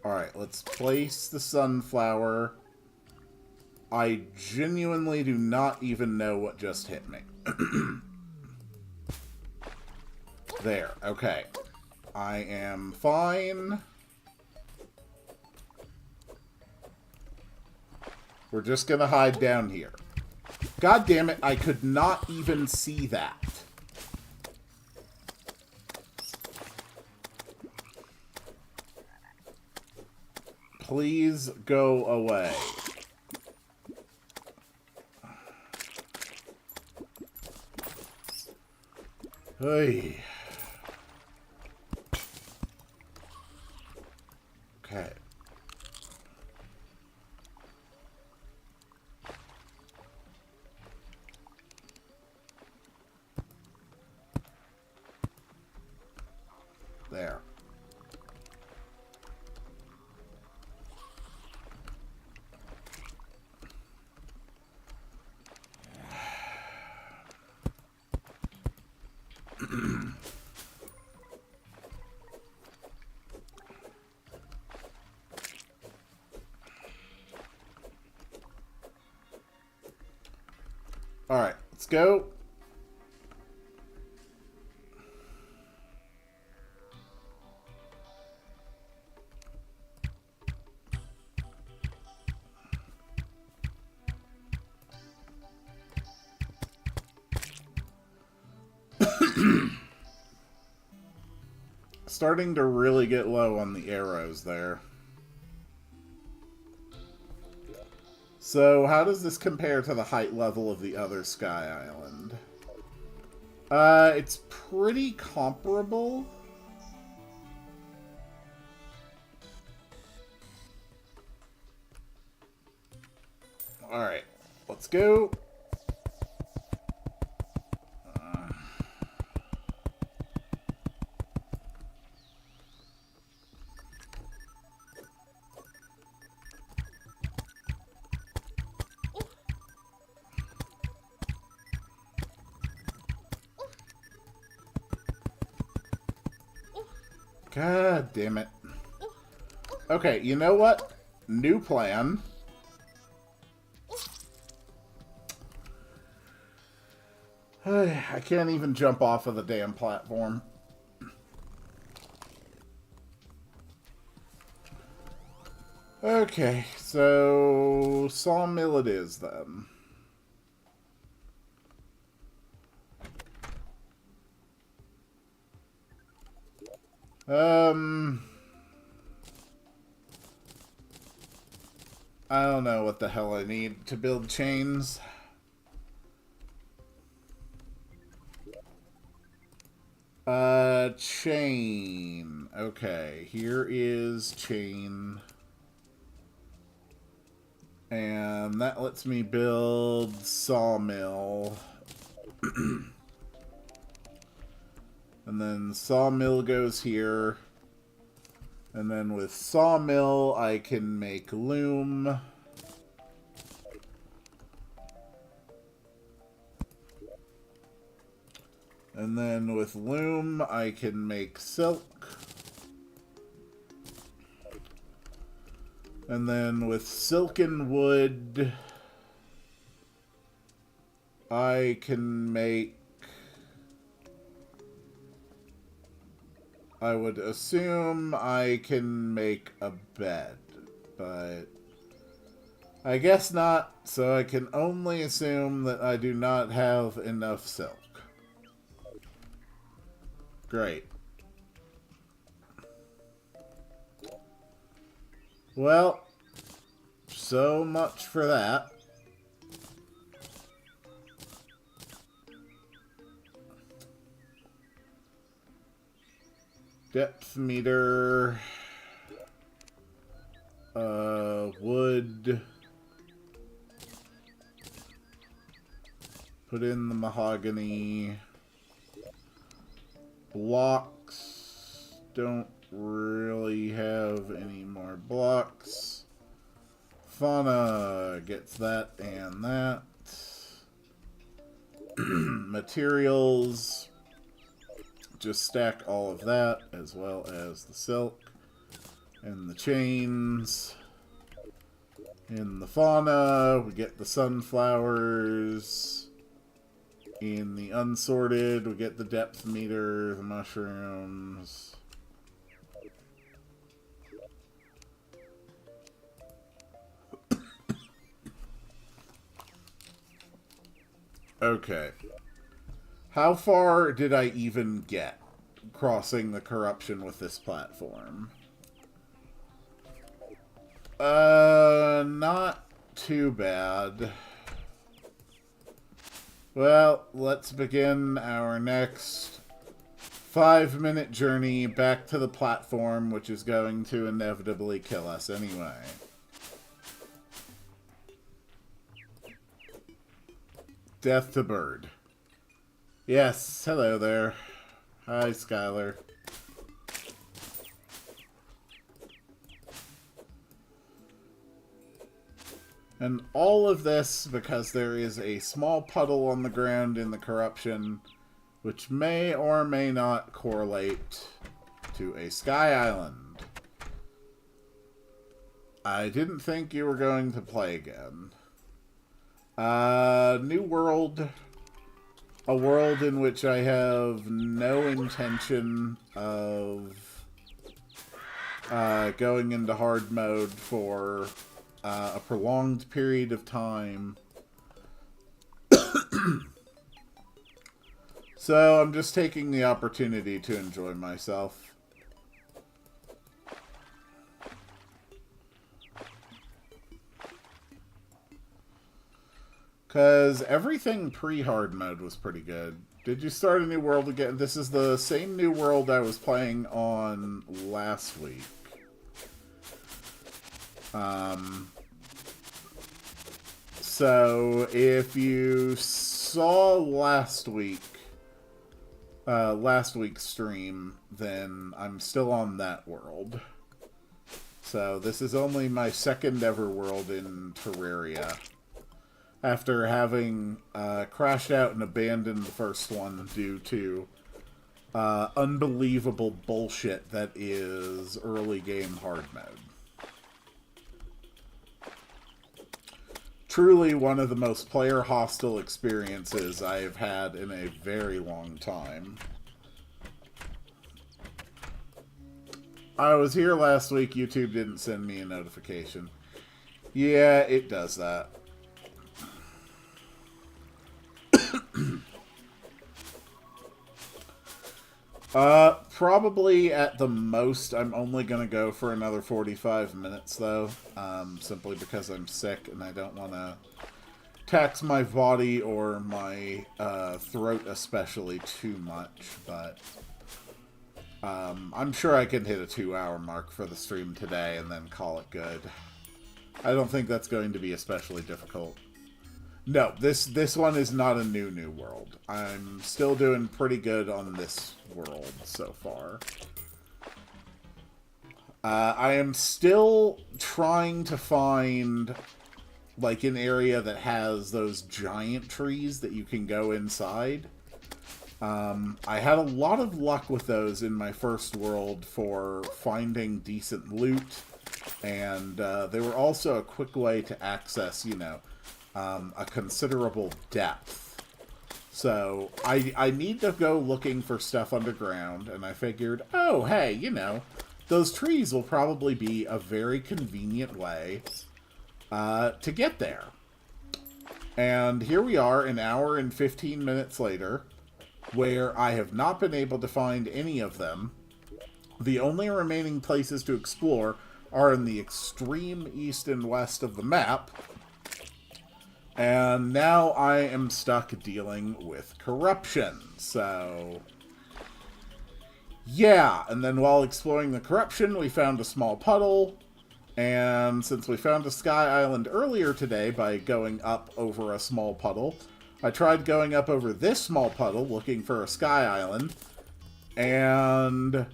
Alright, let's place the sunflower. I genuinely do not even know what just hit me. There, okay. I am fine. We're just gonna hide down here. God damn it, I could not even see that. Please go away. Hey. Okay. There. Alright, let's go. Starting to really get low on the arrows there. So, how does this compare to the height level of the other Sky Island? It's pretty comparable. Alright, let's go. God damn it. Okay, you know what? New plan. I can't even jump off of the damn platform. Okay, so sawmill it is then. I don't know what the hell I need to build chains. Chain. Okay, here is chain. And that lets me build sawmill. And then sawmill goes here. And then with sawmill, I can make loom. And then with loom, I can make silk. And then with silken wood, I can make... I would assume I can make a bed, but I guess not, so I can only assume that I do not have enough silk. Great. Well, so much for that. Depth meter. Wood. Put in the mahogany. Blocks. Don't really have any more blocks. Fauna gets that and that. Materials. Just stack all of that, as well as the silk and the chains. In the fauna, we get the sunflowers. In the unsorted, we get the depth meter, the mushrooms. Okay. How far did I even get crossing the corruption with this platform? Not too bad. Well, let's begin our next 5-minute journey back to the platform, which is going to inevitably kill us anyway. Death to bird. Yes, hello there. Hi, Skylar. And all of this because there is a small puddle on the ground in the corruption, which may or may not correlate to a sky island. I didn't think you were going to play again. New world. A world in which I have no intention of going into hard mode for a prolonged period of time. So I'm just taking the opportunity to enjoy myself. Because everything pre-hard mode was pretty good. Did you start a new world again? This is the same new world I was playing on last week. So if you saw last week's stream, then I'm still on that world. So this is only my second ever world in Terraria. After having crashed out and abandoned the first one due to unbelievable bullshit that is early game hard mode. Truly one of the most player-hostile experiences I have had in a very long time. I was here last week, YouTube didn't send me a notification. Yeah, it does that. Probably at the most, I'm only going to go for another 45 minutes, though. Simply because I'm sick and I don't want to tax my body or my throat especially too much, but I'm sure I can hit a 2-hour mark for the stream today and then call it good. I don't think that's going to be especially difficult. No, this one is not a new world. I'm still doing pretty good on this world so far. I am still trying to find, like, an area that has those giant trees that you can go inside. I had a lot of luck with those in my first world for finding decent loot, and they were also a quick way to access, you know, a considerable depth. So I need to go looking for stuff underground, and I figured, oh, hey, you know, those trees will probably be a very convenient way to get there. And here we are, an hour and 15 minutes later, where I have not been able to find any of them. The only remaining places to explore are in the extreme east and west of the map. And now I am stuck dealing with corruption. So, yeah. And then while exploring the corruption, we found a small puddle. And since we found a sky island earlier today by going up over a small puddle, I tried going up over this small puddle looking for a sky island. And,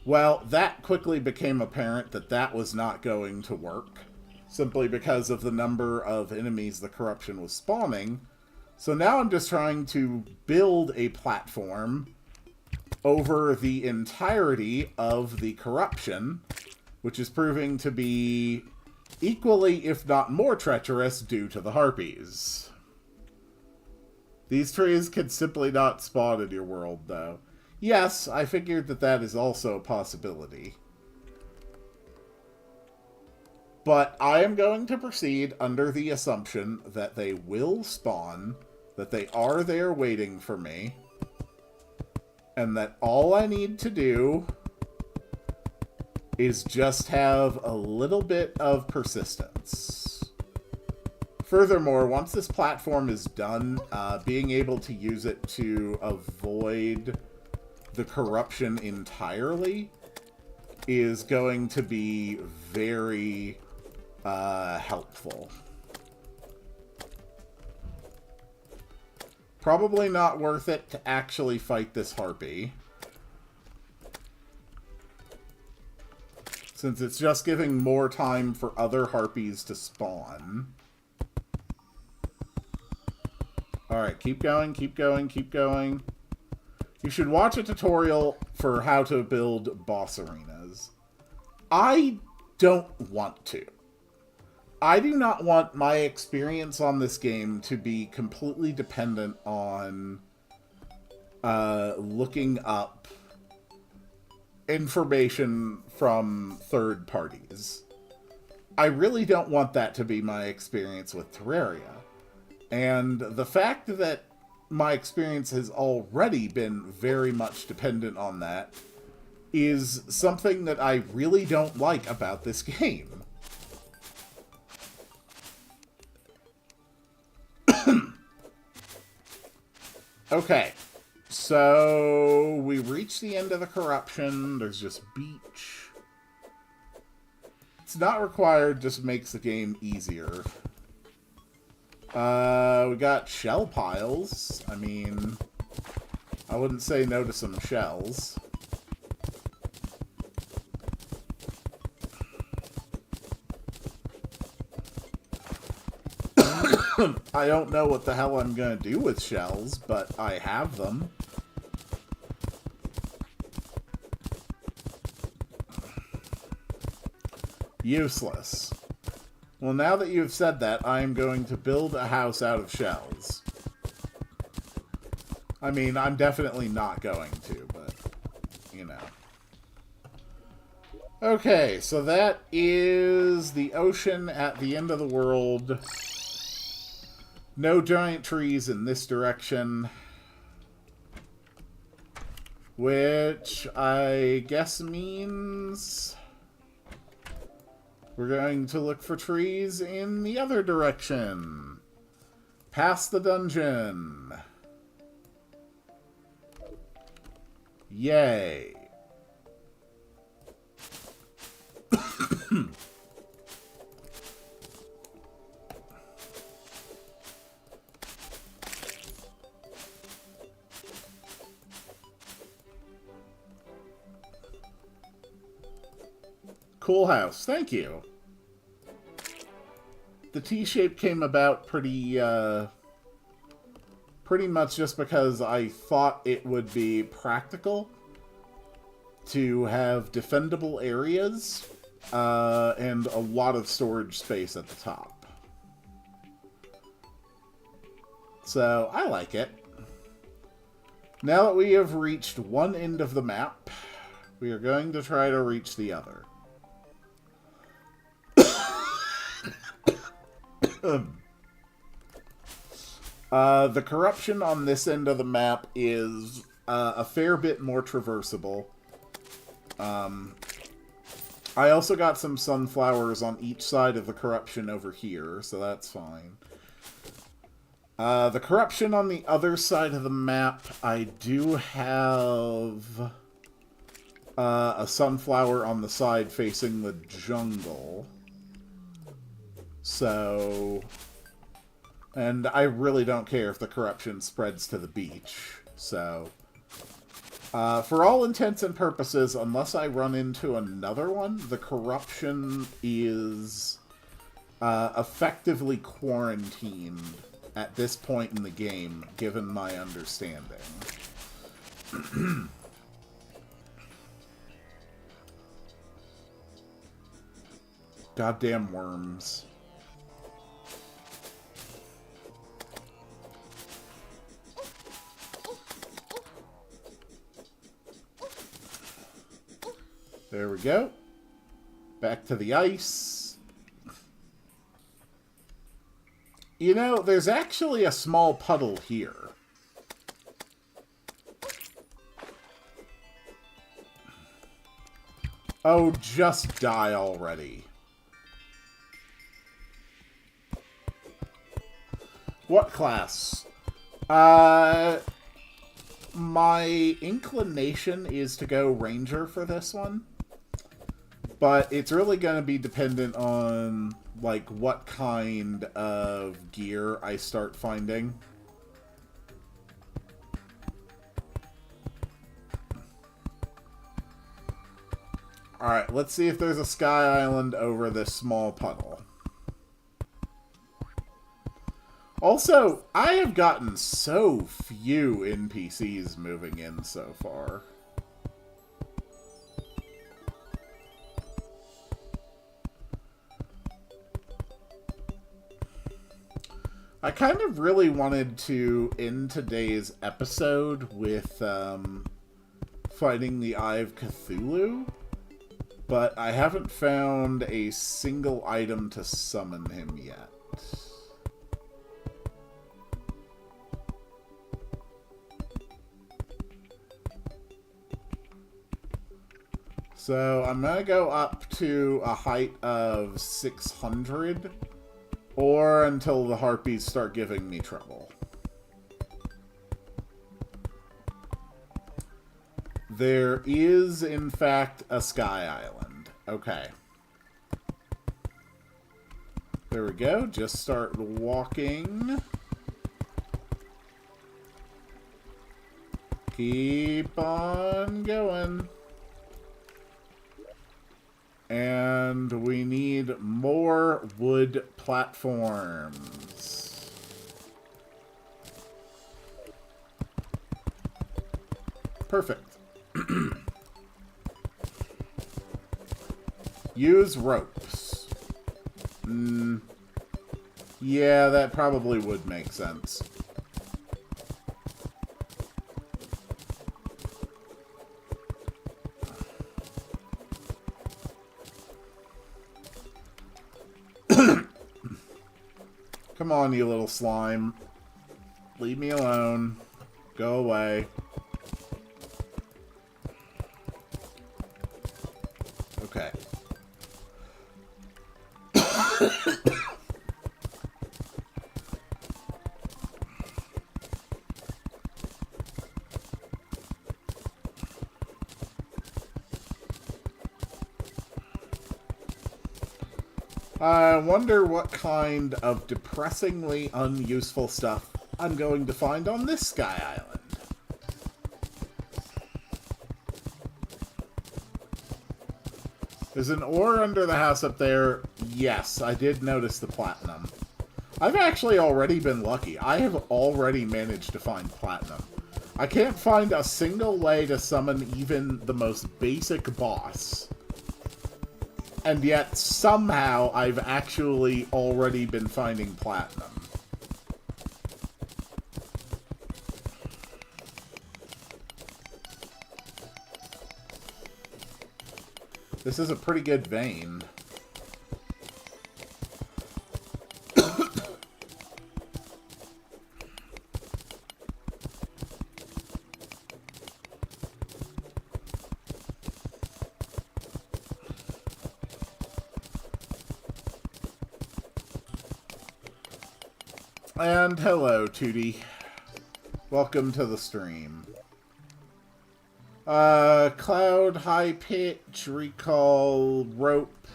well, that quickly became apparent that that was not going to work, simply because of the number of enemies the corruption was spawning. So now I'm just trying to build a platform over the entirety of the corruption, which is proving to be equally, if not more, treacherous due to the harpies. These trees can simply not spawn in your world, though. Yes, I figured that that is also a possibility. But I am going to proceed under the assumption that they will spawn, that they are there waiting for me, and that all I need to do is just have a little bit of persistence. Furthermore, once this platform is done, being able to use it to avoid the corruption entirely is going to be very helpful. Probably not worth it to actually fight this harpy, since it's just giving more time for other harpies to spawn. Alright, keep going, keep going, keep going. You should watch a tutorial for how to build boss arenas. I don't want to. I do not want my experience on this game to be completely dependent on looking up information from third parties. I really don't want that to be my experience with Terraria. And the fact that my experience has already been very much dependent on that is something that I really don't like about this game. Okay, so we reach the end of the corruption. There's just beach. It's not required, just makes the game easier. We got shell piles. I mean, I wouldn't say no to some shells. I don't know what the hell I'm gonna do with shells, but I have them. Useless. Well, now that you've said that, I am going to build a house out of shells. I mean, I'm definitely not going to, but, you know. Okay, so that is the ocean at the end of the world. No giant trees in this direction. Which I guess means we're going to look for trees in the other direction. Past the dungeon. Yay. Cool house. Thank you. The T-shape came about pretty much just because I thought it would be practical to have defendable areas and a lot of storage space at the top. So, I like it. Now that we have reached one end of the map, we are going to try to reach the other. The corruption on this end of the map is a fair bit more traversable. I also got some sunflowers on each side of the corruption over here, so that's fine. The corruption on the other side of the map, I do have a sunflower on the side facing the jungle. So, and I really don't care if the corruption spreads to the beach. So, for all intents and purposes, unless I run into another one, the corruption is effectively quarantined at this point in the game, given my understanding. Goddamn worms. There we go. Back to the ice. You know, there's actually a small puddle here. Oh, just die already. What class? My inclination is to go Ranger for this one. But it's really going to be dependent on, like, what kind of gear I start finding. Alright, let's see if there's a sky island over this small puddle. Also, I have gotten so few NPCs moving in so far. I kind of really wanted to end today's episode with fighting the Eye of Cthulhu, but I haven't found a single item to summon him yet. So I'm going to go up to a height of 600, or until the harpies start giving me trouble. There is, in fact, a sky island. Okay. There we go. Just start walking. Keep on going. And we need more wood platforms. Perfect. Use ropes. Yeah, that probably would make sense. Come on, you little slime. Leave me alone. Go away. Okay. I wonder what kind of depressingly unuseful stuff I'm going to find on this Sky Island. There's an ore under the house up there. Yes, I did notice the platinum. I've actually already been lucky. I have already managed to find platinum. I can't find a single way to summon even the most basic boss. And yet, somehow, I've actually already been finding platinum. This is a pretty good vein. And hello, Tootie. Welcome to the stream. Cloud, high pitch, recall, rope.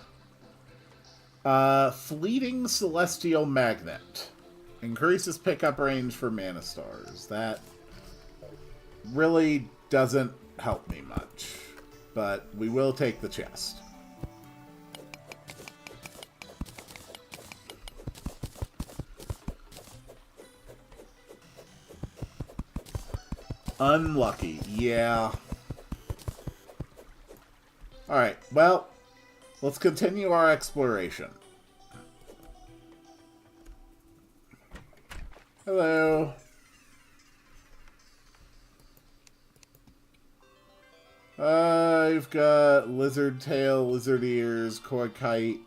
Fleeting celestial magnet. Increases pickup range for mana stars. That really doesn't help me much. But we will take the chest. Unlucky, yeah. Alright, well, let's continue our exploration. Hello. I've got lizard tail, lizard ears, koi kite,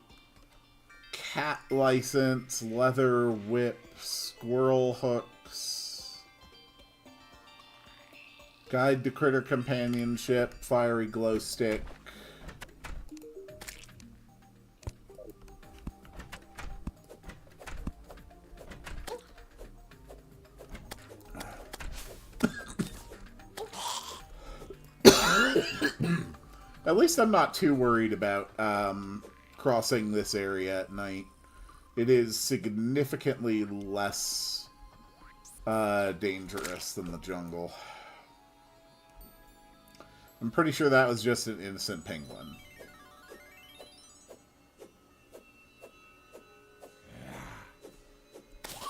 cat license, leather whip, squirrel hooks, guide to critter companionship, fiery glow stick. At least I'm not too worried about crossing this area at night. It is significantly less dangerous than the jungle. I'm pretty sure that was just an innocent penguin.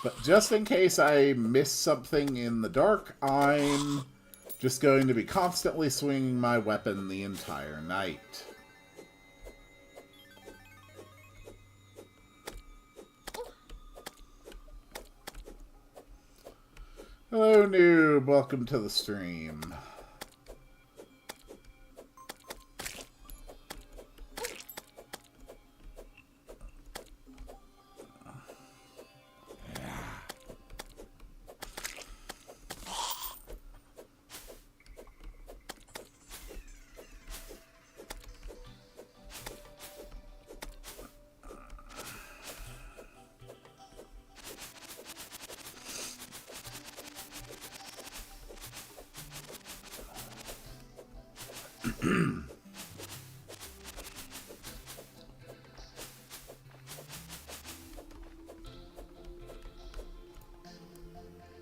But just in case I miss something in the dark, I'm just going to be constantly swinging my weapon the entire night. Hello, noob. Welcome to the stream.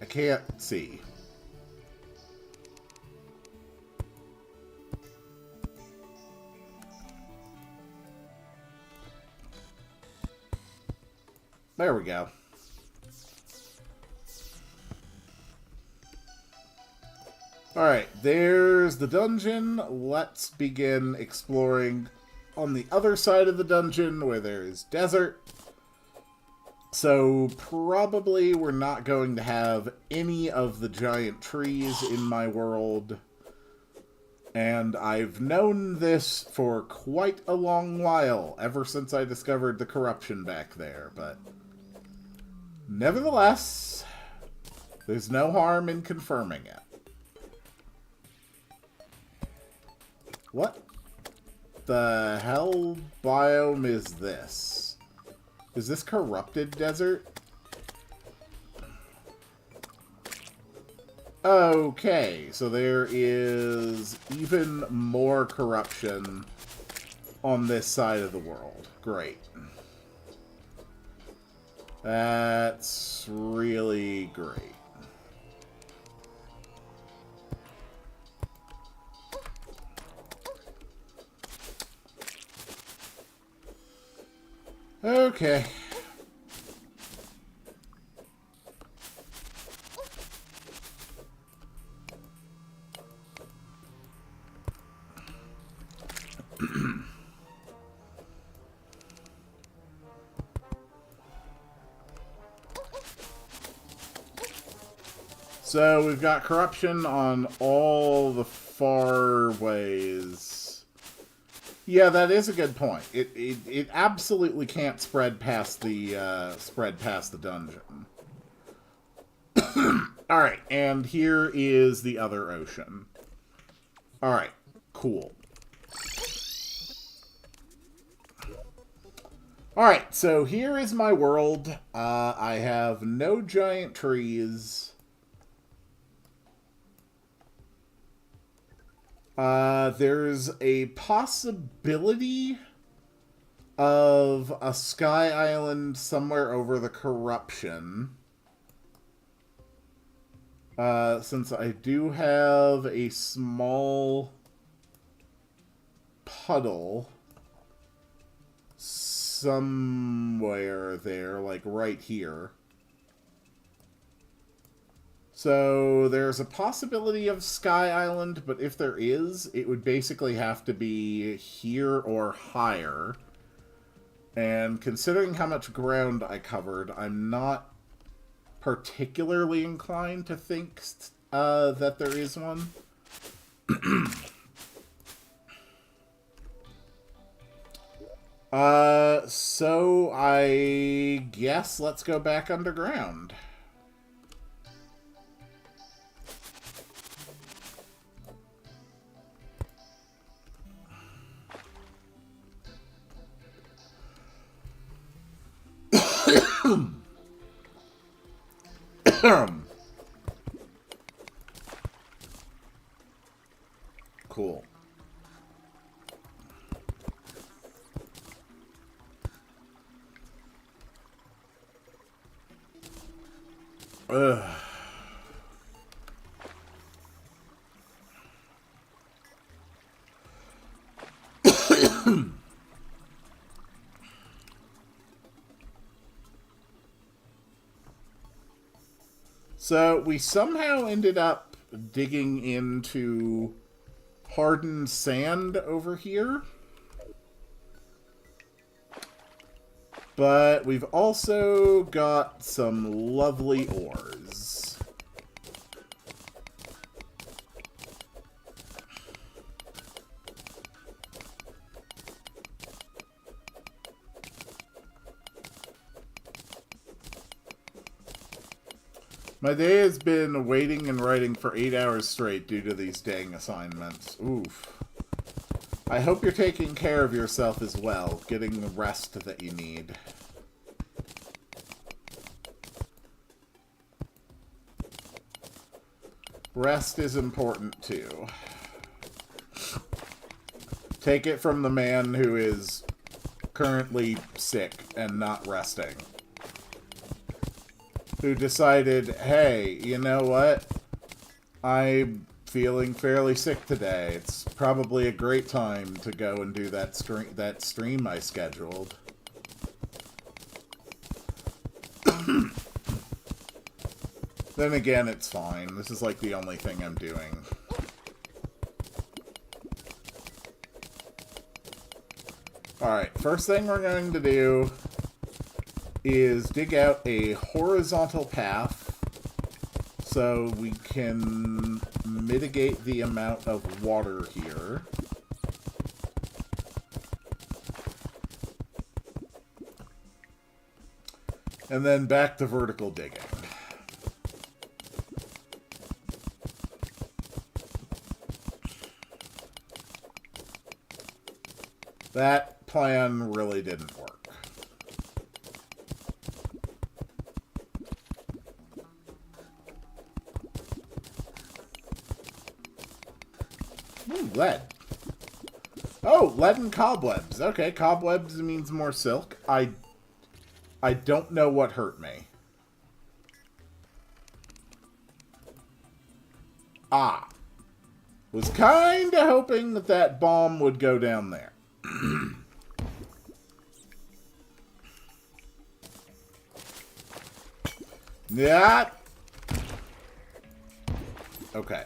I can't see. There we go. Alright, there's the dungeon. Let's begin exploring. on the other side of the dungeon where there is desert. So probably we're not going to have any of the giant trees in my world. And I've known this for quite a long while, ever since I discovered the corruption back there, but nevertheless, there's no harm in confirming it. What the hell biome is this? Is this corrupted desert? Okay, so there is even more corruption on this side of the world. Great. That's really great. Okay. So we've got corruption on all the far ways. Yeah, that is a good point. It absolutely can't spread past the dungeon. All right, and here is the other ocean. All right, cool. All right, so here is my world. I have no giant trees. There's a possibility of a sky island somewhere over the corruption. Since I do have a small puddle somewhere there, like right here. So there's a possibility of Sky Island, but if there is, it would basically have to be here or higher. And considering how much ground I covered, I'm not particularly inclined to think that there is one. So I guess let's go back underground. Cool. Ugh. So we somehow ended up digging into hardened sand over here. But we've also got some lovely ores. My day has been waiting and writing for 8 hours straight due to these dang assignments. Oof. I hope you're taking care of yourself as well, getting the rest that you need. Rest is important too. Take it from the man who is currently sick and not resting. Who decided, hey, you know what? I'm feeling fairly sick today. It's probably a great time to go and do that stream I scheduled. Then again, it's fine. This is like the only thing I'm doing. Alright, first thing we're going to do is dig out a horizontal path so we can mitigate the amount of water here. And then back to vertical digging. That plan really didn't work. Ooh, lead. Oh, lead and cobwebs. Okay, cobwebs means more silk. I don't know what hurt me. Ah. Was kinda hoping that that bomb would go down there. Yeah. Okay.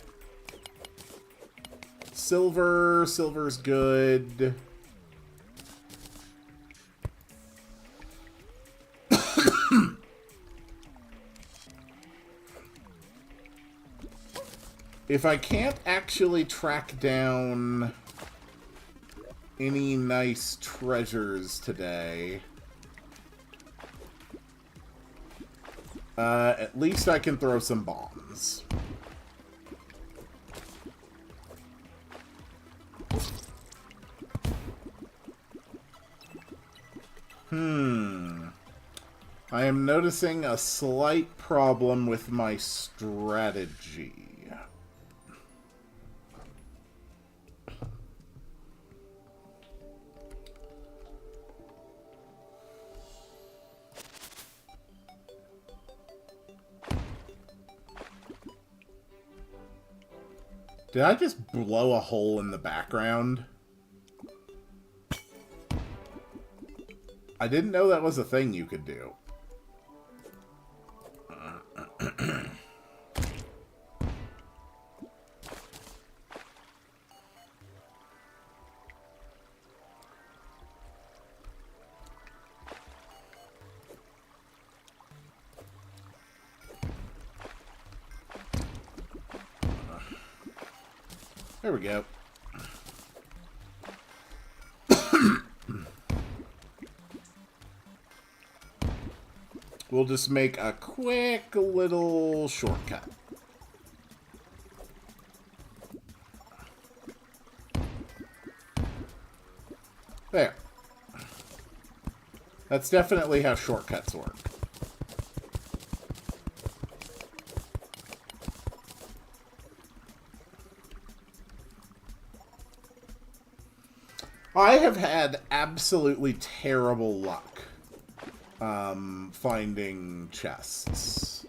Silver's good. If I can't actually track down any nice treasures today, at least I can throw some bombs. I am noticing a slight problem with my strategy. Did I just blow a hole in the background? I didn't know that was a thing you could do. There we go. We'll just make a quick little shortcut. There. That's definitely how shortcuts work. I have had absolutely terrible luck finding chests.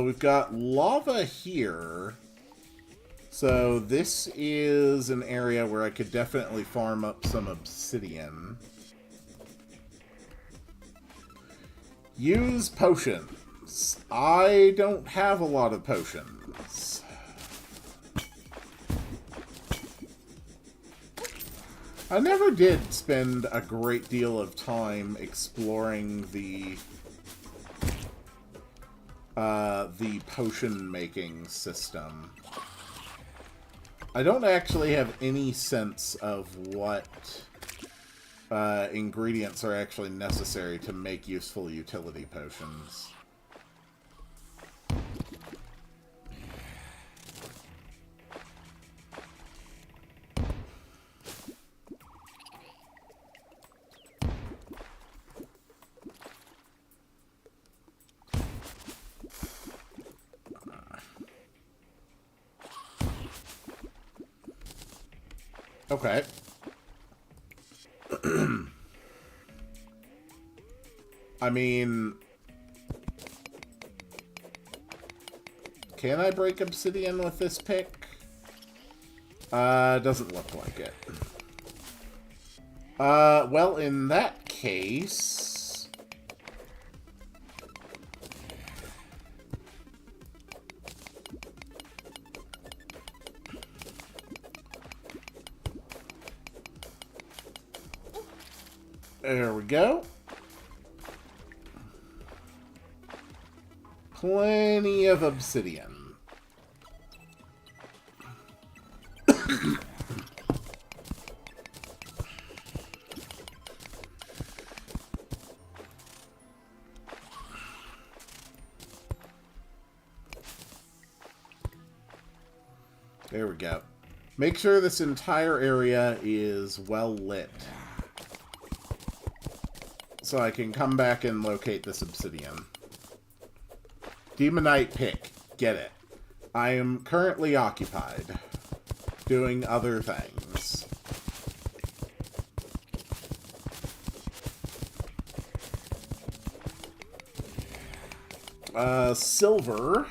We've got lava here. So this is an area where I could definitely farm up some obsidian. Use potions. I don't have a lot of potions. I never did spend a great deal of time exploring the potion making system. I don't actually have any sense of what ingredients are actually necessary to make useful utility potions. Okay. I mean, can I break obsidian with this pick? Doesn't look like it. Well, in that case... There we go. Plenty of obsidian. There we go. Make sure this entire area is well lit, so I can come back and locate this obsidian. Demonite pick. Get it. I am currently occupied doing other things. Silver.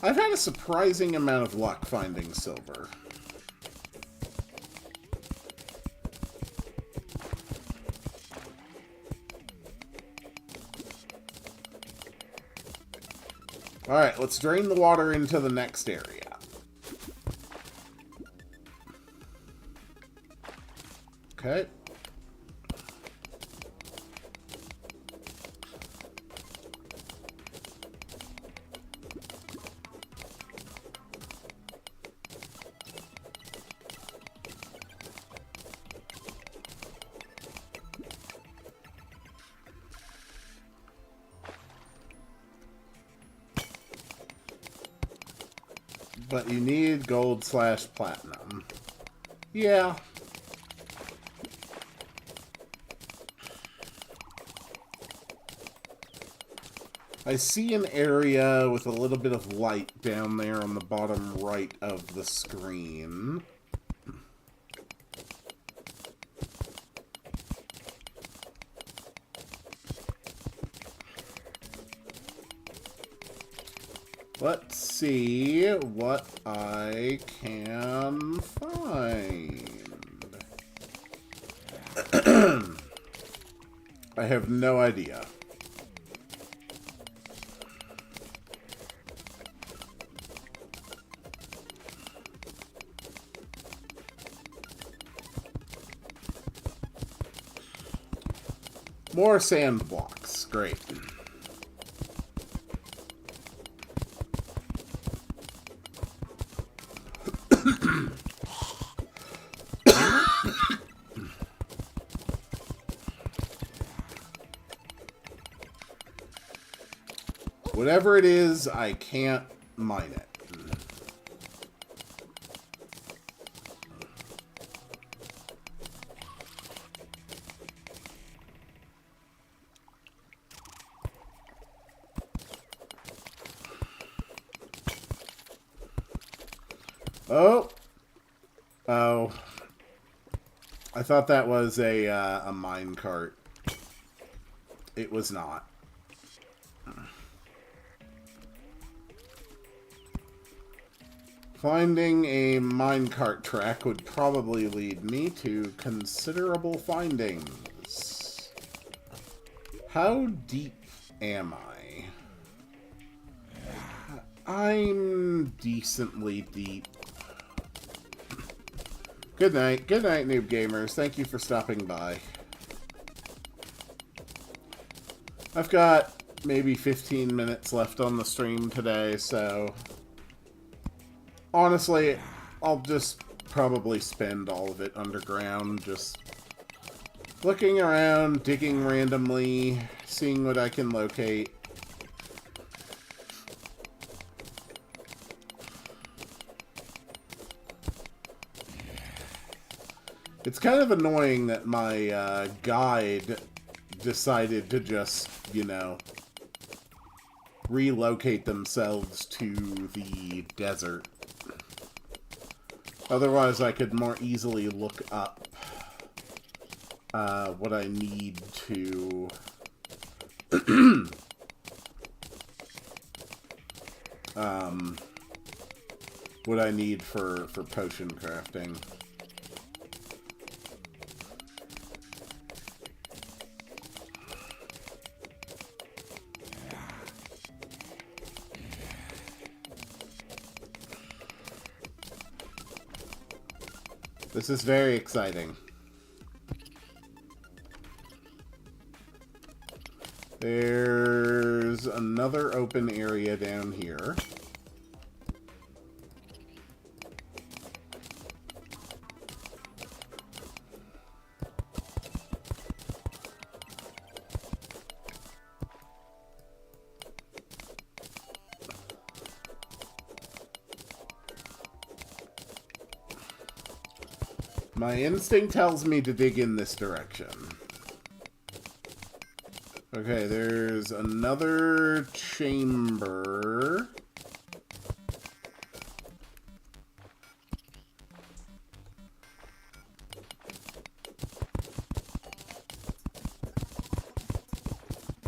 I've had a surprising amount of luck finding silver. Alright, let's drain the water into the next area. Okay. But you need gold/platinum. Yeah. I see an area with a little bit of light down there on the bottom right of the screen. Let's see what I can find. I have no idea. More sand blocks. Great. Whatever it is, I can't mine it. Oh. Oh. I thought that was a mine cart. It was not. Finding a minecart track would probably lead me to considerable findings. How deep am I? I'm decently deep. Good night. Good night, noob gamers. Thank you for stopping by. I've got maybe 15 minutes left on the stream today, so... honestly, I'll just probably spend all of it underground, just looking around, digging randomly, seeing what I can locate. It's kind of annoying that my guide decided to just, you know, relocate themselves to the desert. Otherwise, I could more easily look up what I need to what I need for potion crafting. This is very exciting. There's another open area down here. My instinct tells me to dig in this direction. Okay, there's another chamber.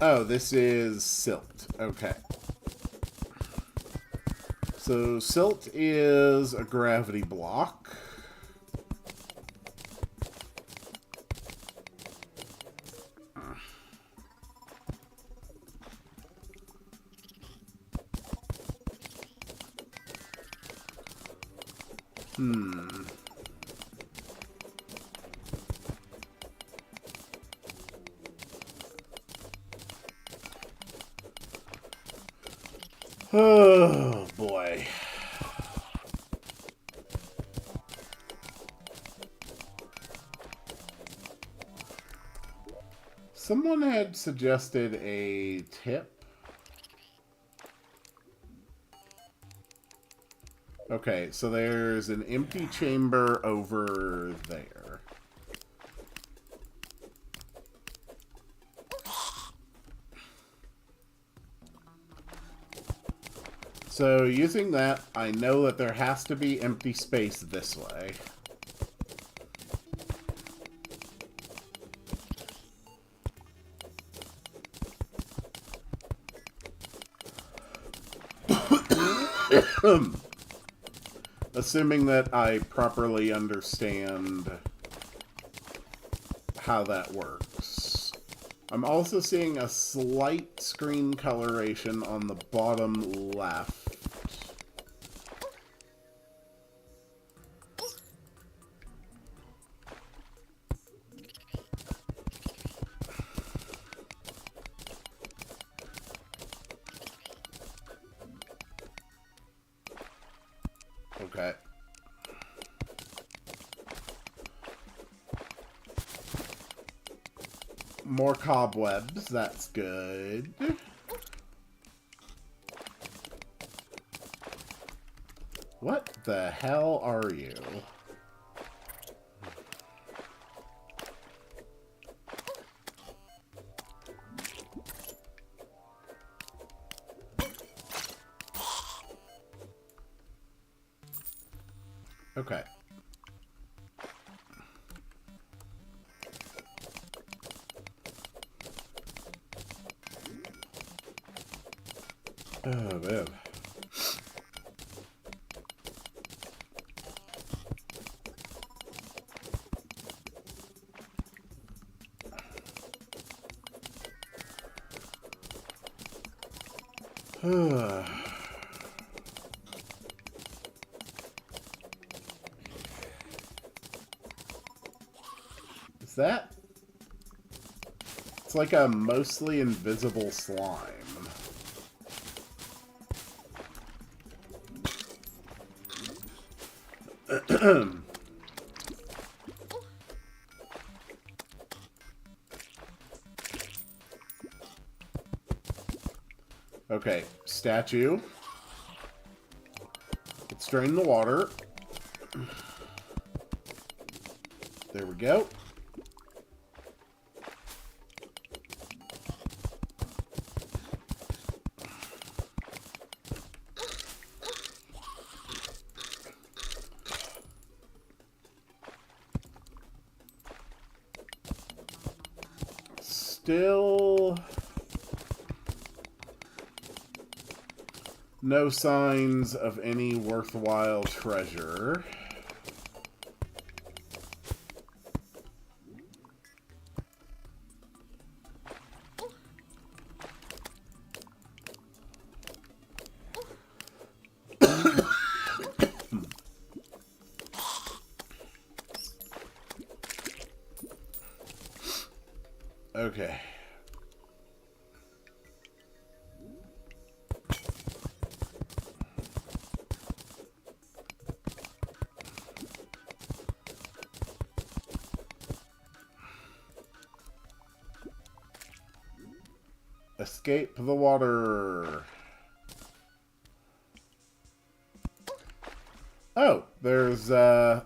Oh, this is silt. Okay. So silt is a gravity block. Oh, boy. Someone had suggested a tip. Okay, so there's an empty chamber over there. So using that, I know that there has to be empty space this way. Assuming that I properly understand how that works. I'm also seeing a slight screen coloration on the bottom left. Okay. More cobwebs, that's good. What the hell are you? Okay. Oh, man. Is that? It's like a mostly invisible slime. Okay, statue. Let's drain the water. There we go. Still no signs of any worthwhile treasure. Okay. Escape the water. Oh, there's a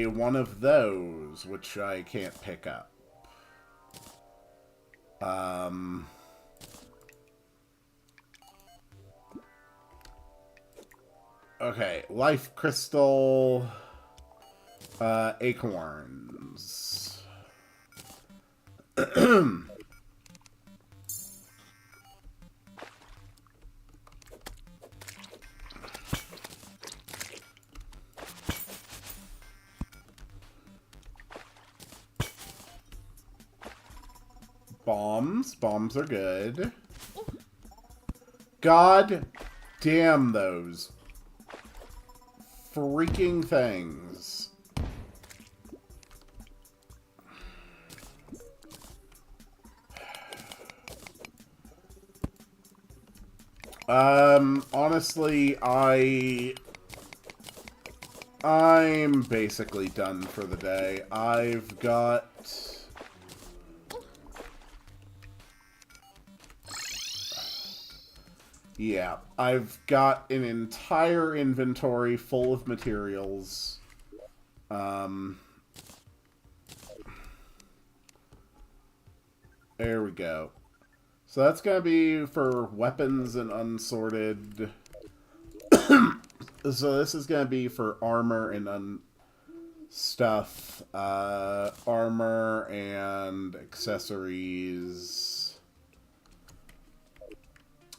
one of those which I can't pick up. Okay, life crystal, acorns. Bombs. Bombs are good. God damn those freaking things. Honestly, I'm basically done for the day. I've got... Yeah, I've got an entire inventory full of materials. There we go. So that's going to be for weapons and unsorted. So this is going to be for armor and stuff. Armor and accessories.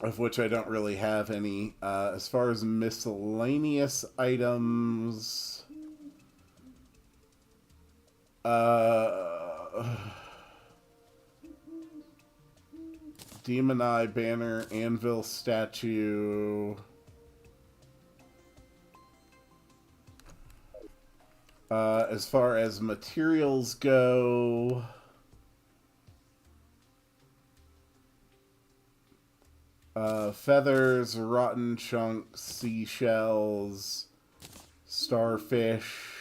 Of which I don't really have any. As far as miscellaneous items... Demon Eye, Banner, Anvil, Statue... as far as materials go... feathers, rotten chunks, seashells, starfish.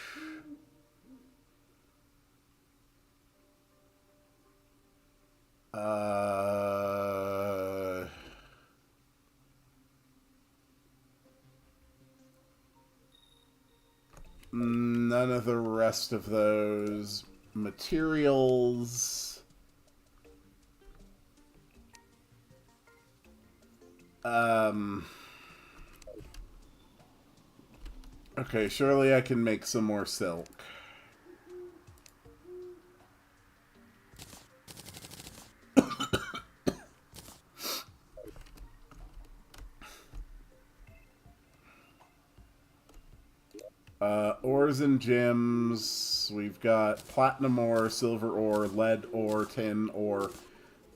None of the rest of those materials. Okay, surely I can make some more silk. Ores and gems. We've got platinum ore, silver ore, lead ore, tin ore,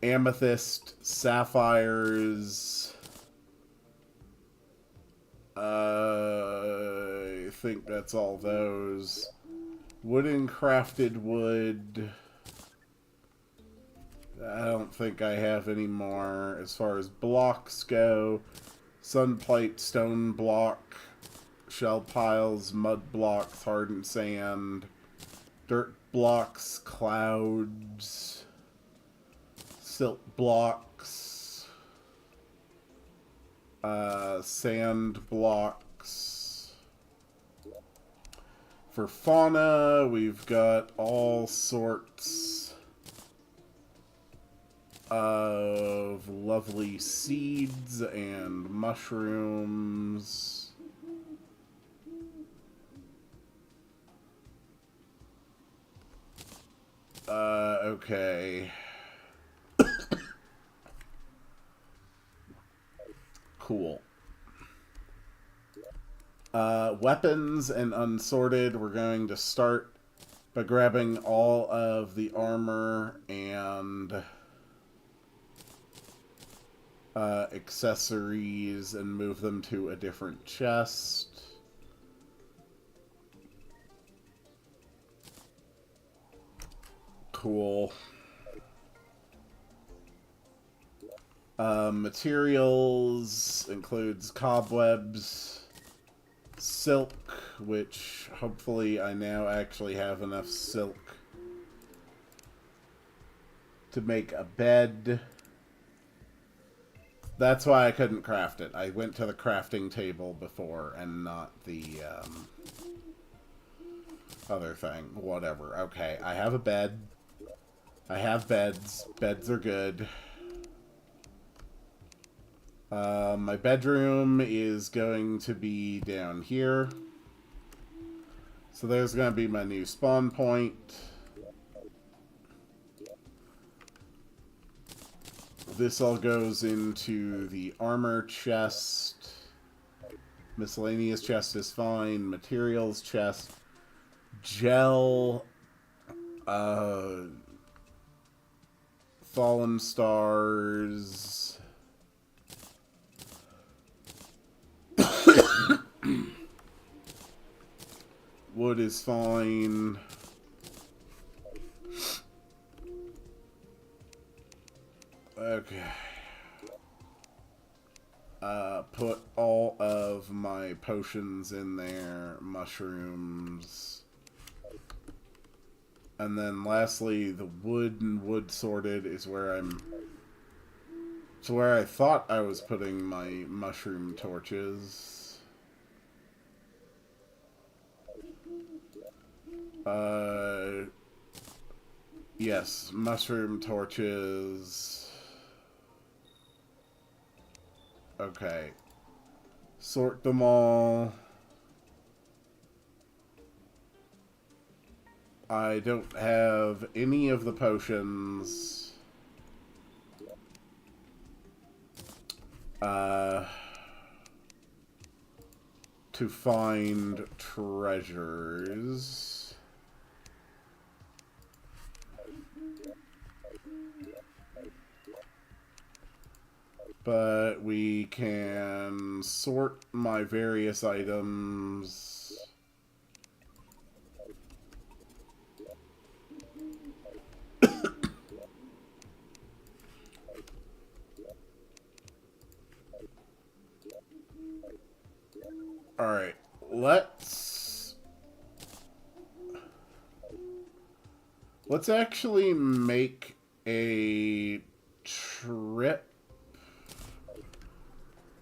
amethyst, sapphires. I think that's all those. Wooden crafted wood. I don't think I have any more. As far as blocks go, sunplate, stone block, shell piles, mud blocks, hardened sand, dirt blocks, clouds, silt blocks, sand blocks. For fauna, we've got all sorts of lovely seeds and mushrooms. Okay. Cool. Weapons and unsorted, we're going to start by grabbing all of the armor and accessories and move them to a different chest. Cool. Materials includes cobwebs, silk, which hopefully I now actually have enough silk to make a bed. That's why I couldn't craft it. I went to the crafting table before and not the other thing. Whatever. Okay, I have a bed. I have beds. Beds are good. My bedroom is going to be down here. So there's going to be my new spawn point. This all goes into the armor chest. Miscellaneous chest is fine. Materials chest. Gel. Fallen stars. Wood is fine. Okay. Put all of my potions in there. Mushrooms. And then lastly, the wood and wood sorted is where it's where I thought I was putting my mushroom torches. Yes, mushroom torches. Okay. Sort them all. I don't have any of the potions. To find treasures. But we can sort my various items. Alright, let's actually make a trip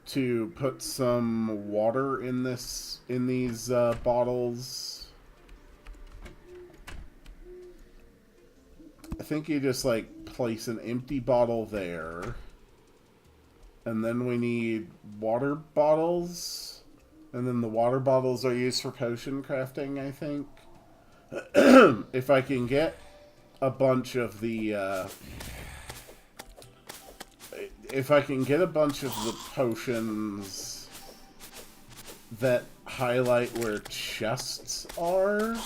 to put some water in these bottles. I think you just like place an empty bottle there, and then we need water bottles, and then the water bottles are used for potion crafting, I think. If I can get a bunch of the potions that highlight where chests are,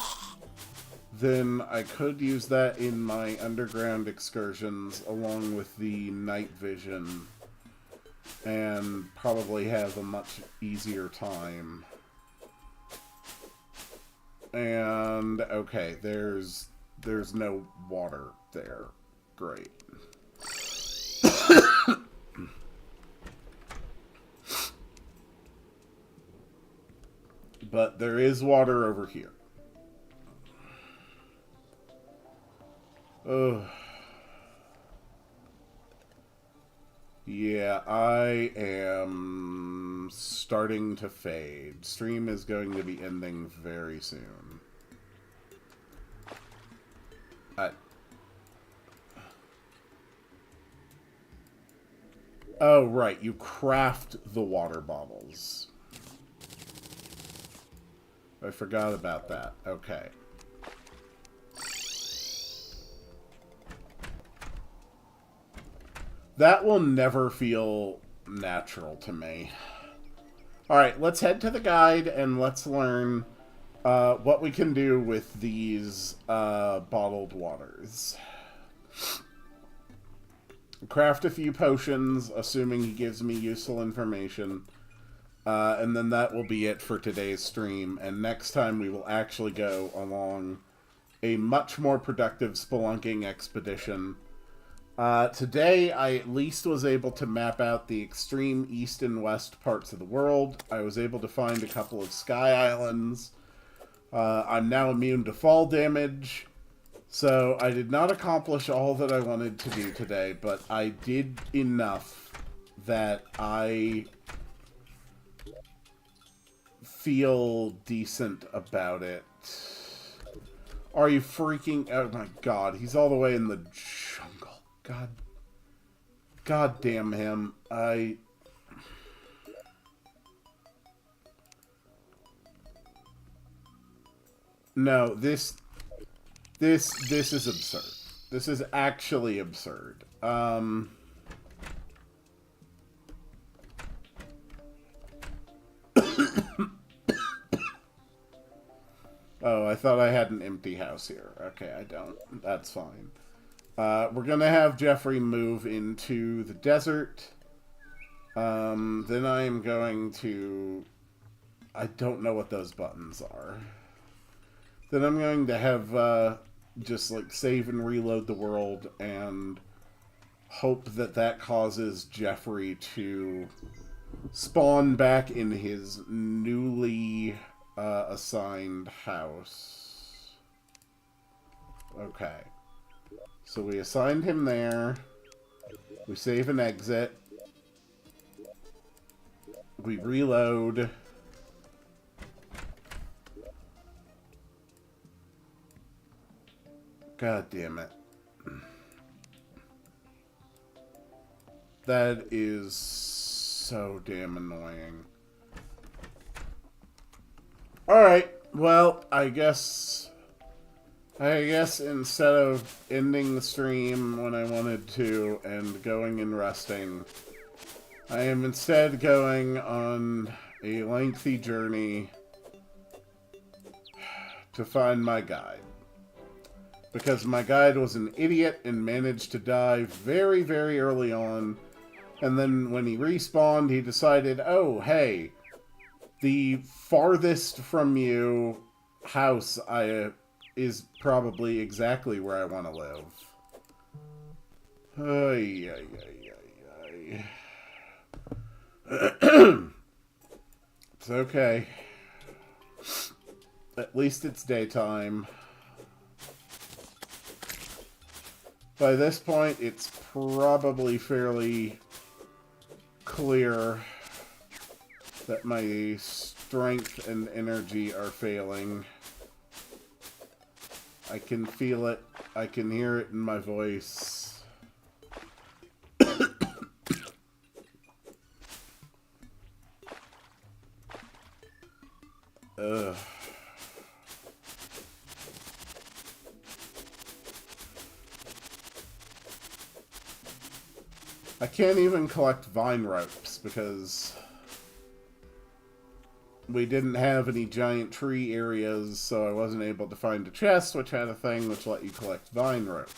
then I could use that in my underground excursions along with the night vision and probably have a much easier time. And okay, there's no water there. Great. But there is water over here. Ugh. Yeah, I am starting to fade. Stream is going to be ending very soon. Oh, right. You craft the water bottles. I forgot about that. Okay. That will never feel natural to me. Alright, let's head to the guide and let's learn what we can do with these bottled waters. Craft a few potions, assuming he gives me useful information. And then that will be it for today's stream. And next time we will actually go along a much more productive spelunking expedition. Today, I at least was able to map out the extreme east and west parts of the world. I was able to find a couple of sky islands. I'm now immune to fall damage. So I did not accomplish all that I wanted to do today, but I did enough that I feel decent about it. Are you freaking... Oh my god, he's all the way in the jungle. God damn him. No, this is absurd. This is actually absurd. Oh, I thought I had an empty house here. Okay, I don't. That's fine. We're gonna have Jeffrey move into the desert. Then I am going to... I don't know what those buttons are. Then I'm going to have just like save and reload the world and hope that that causes Jeffrey to spawn back in his newly assigned house. Okay. So we assigned him there. We save and exit. We reload. God damn it. That is so damn annoying. Alright, well, I guess instead of ending the stream when I wanted to and going and resting, I am instead going on a lengthy journey to find my guide. Because my guide was an idiot and managed to die very, very early on. And then when he respawned, he decided, oh, hey, the farthest from you house is probably exactly where I want to live. Ay, ay, ay, ay, ay. It's okay. At least it's daytime. By this point, it's probably fairly clear that my strength and energy are failing. I can feel it. I can hear it in my voice. Ugh. I can't even collect vine ropes because we didn't have any giant tree areas, so I wasn't able to find a chest which had a thing which let you collect vine rope.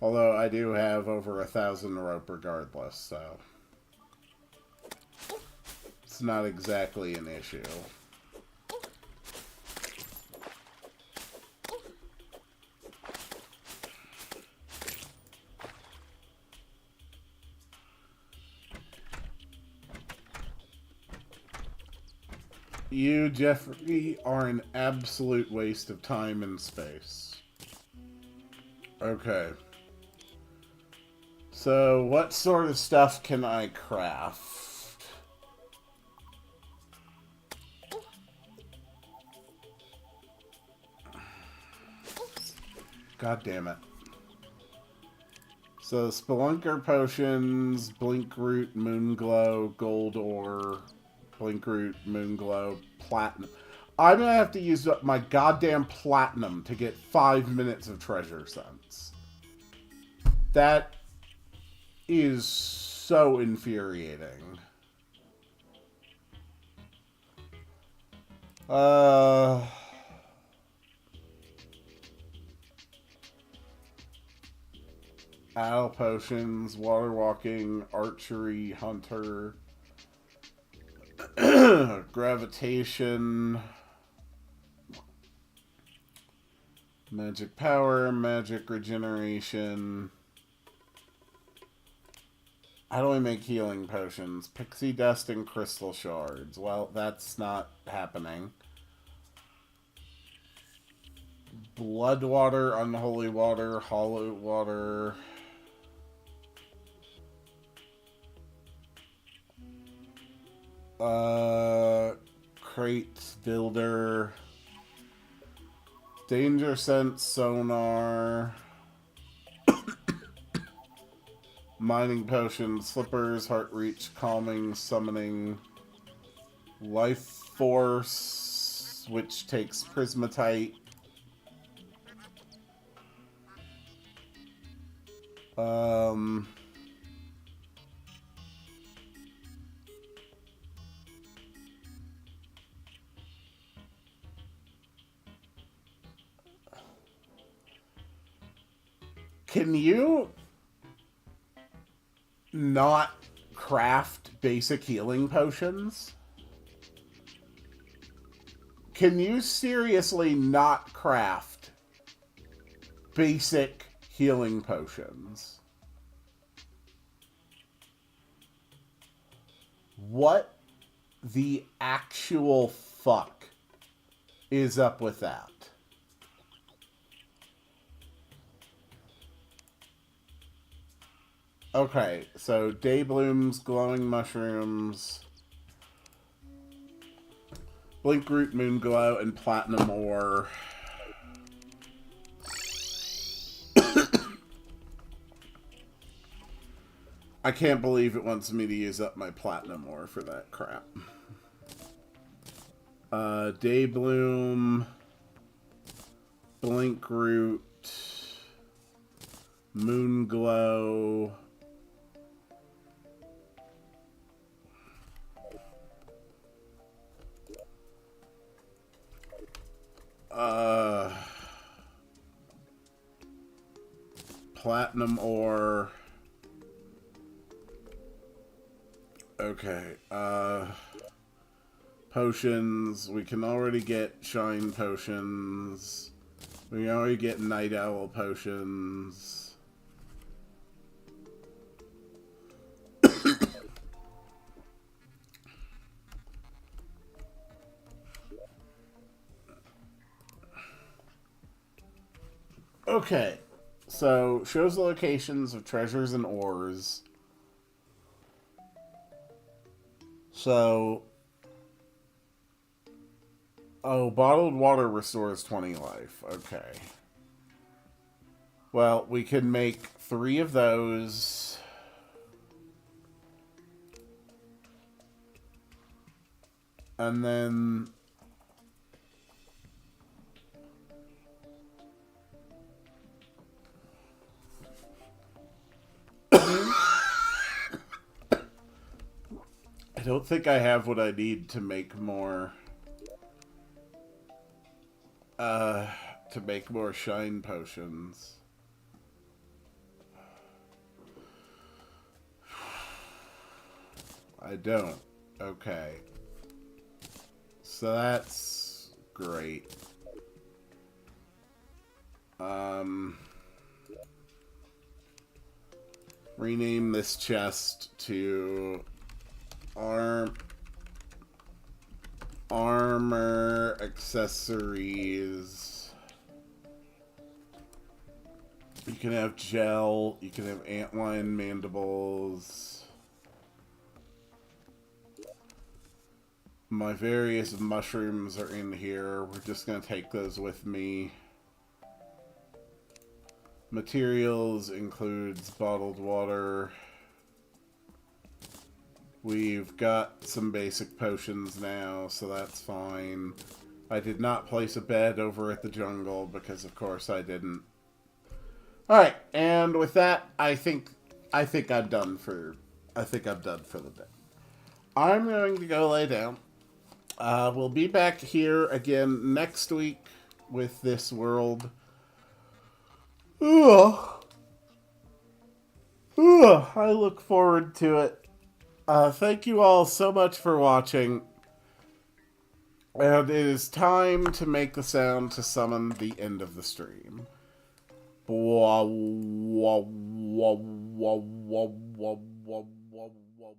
Although I do have over 1,000 rope regardless, so it's not exactly an issue. You, Jeffrey, are an absolute waste of time and space. Okay. So, what sort of stuff can I craft? God damn it. So, Spelunker Potions, Blink Root, Moonglow, Gold Ore... Blink Root, Moonglow, Platinum. I'm gonna have to use up my goddamn Platinum to get 5 minutes of Treasure Sense. That is so infuriating. Owl Potions, Water Walking, Archery, Hunter... Gravitation. Magic power, magic regeneration. How do I make healing potions? Pixie dust and crystal shards. Well, that's not happening. Blood water, unholy water, hollow water. Crate builder. Danger sense, sonar. Mining potion, slippers, heart reach, calming, summoning, life force, which takes prismatite. Can you not craft basic healing potions? Can you seriously not craft basic healing potions? What the actual fuck is up with that? Okay, so day blooms, glowing mushrooms, blink root, moon glow, and platinum ore. I can't believe it wants me to use up my platinum ore for that crap. Day bloom, blink root, moon glow. Platinum ore. Okay. Potions. We can already get shine potions. We can already get night owl potions. Okay. So, shows the locations of treasures and ores. So, oh, bottled water restores 20 life. Okay. Well, we can make 3 of those. And then I don't think I have what I need to make more shine potions. I don't. Okay. So that's great. Rename this chest to armor accessories. You can have gel, you can have antlion mandibles. My various mushrooms are in here. We're just going to take those with me. Materials includes bottled water. We've got some basic potions now, so that's fine. I did not place a bed over at the jungle because, of course, I didn't. All right, and with that, I think I'm done for the day. I'm going to go lay down. We'll be back here again next week with this world. I look forward to it. Thank you all so much for watching. And it is time to make the sound to summon the end of the stream. Wah, wah, wah, wah, wah, wah, wah, wah, wah.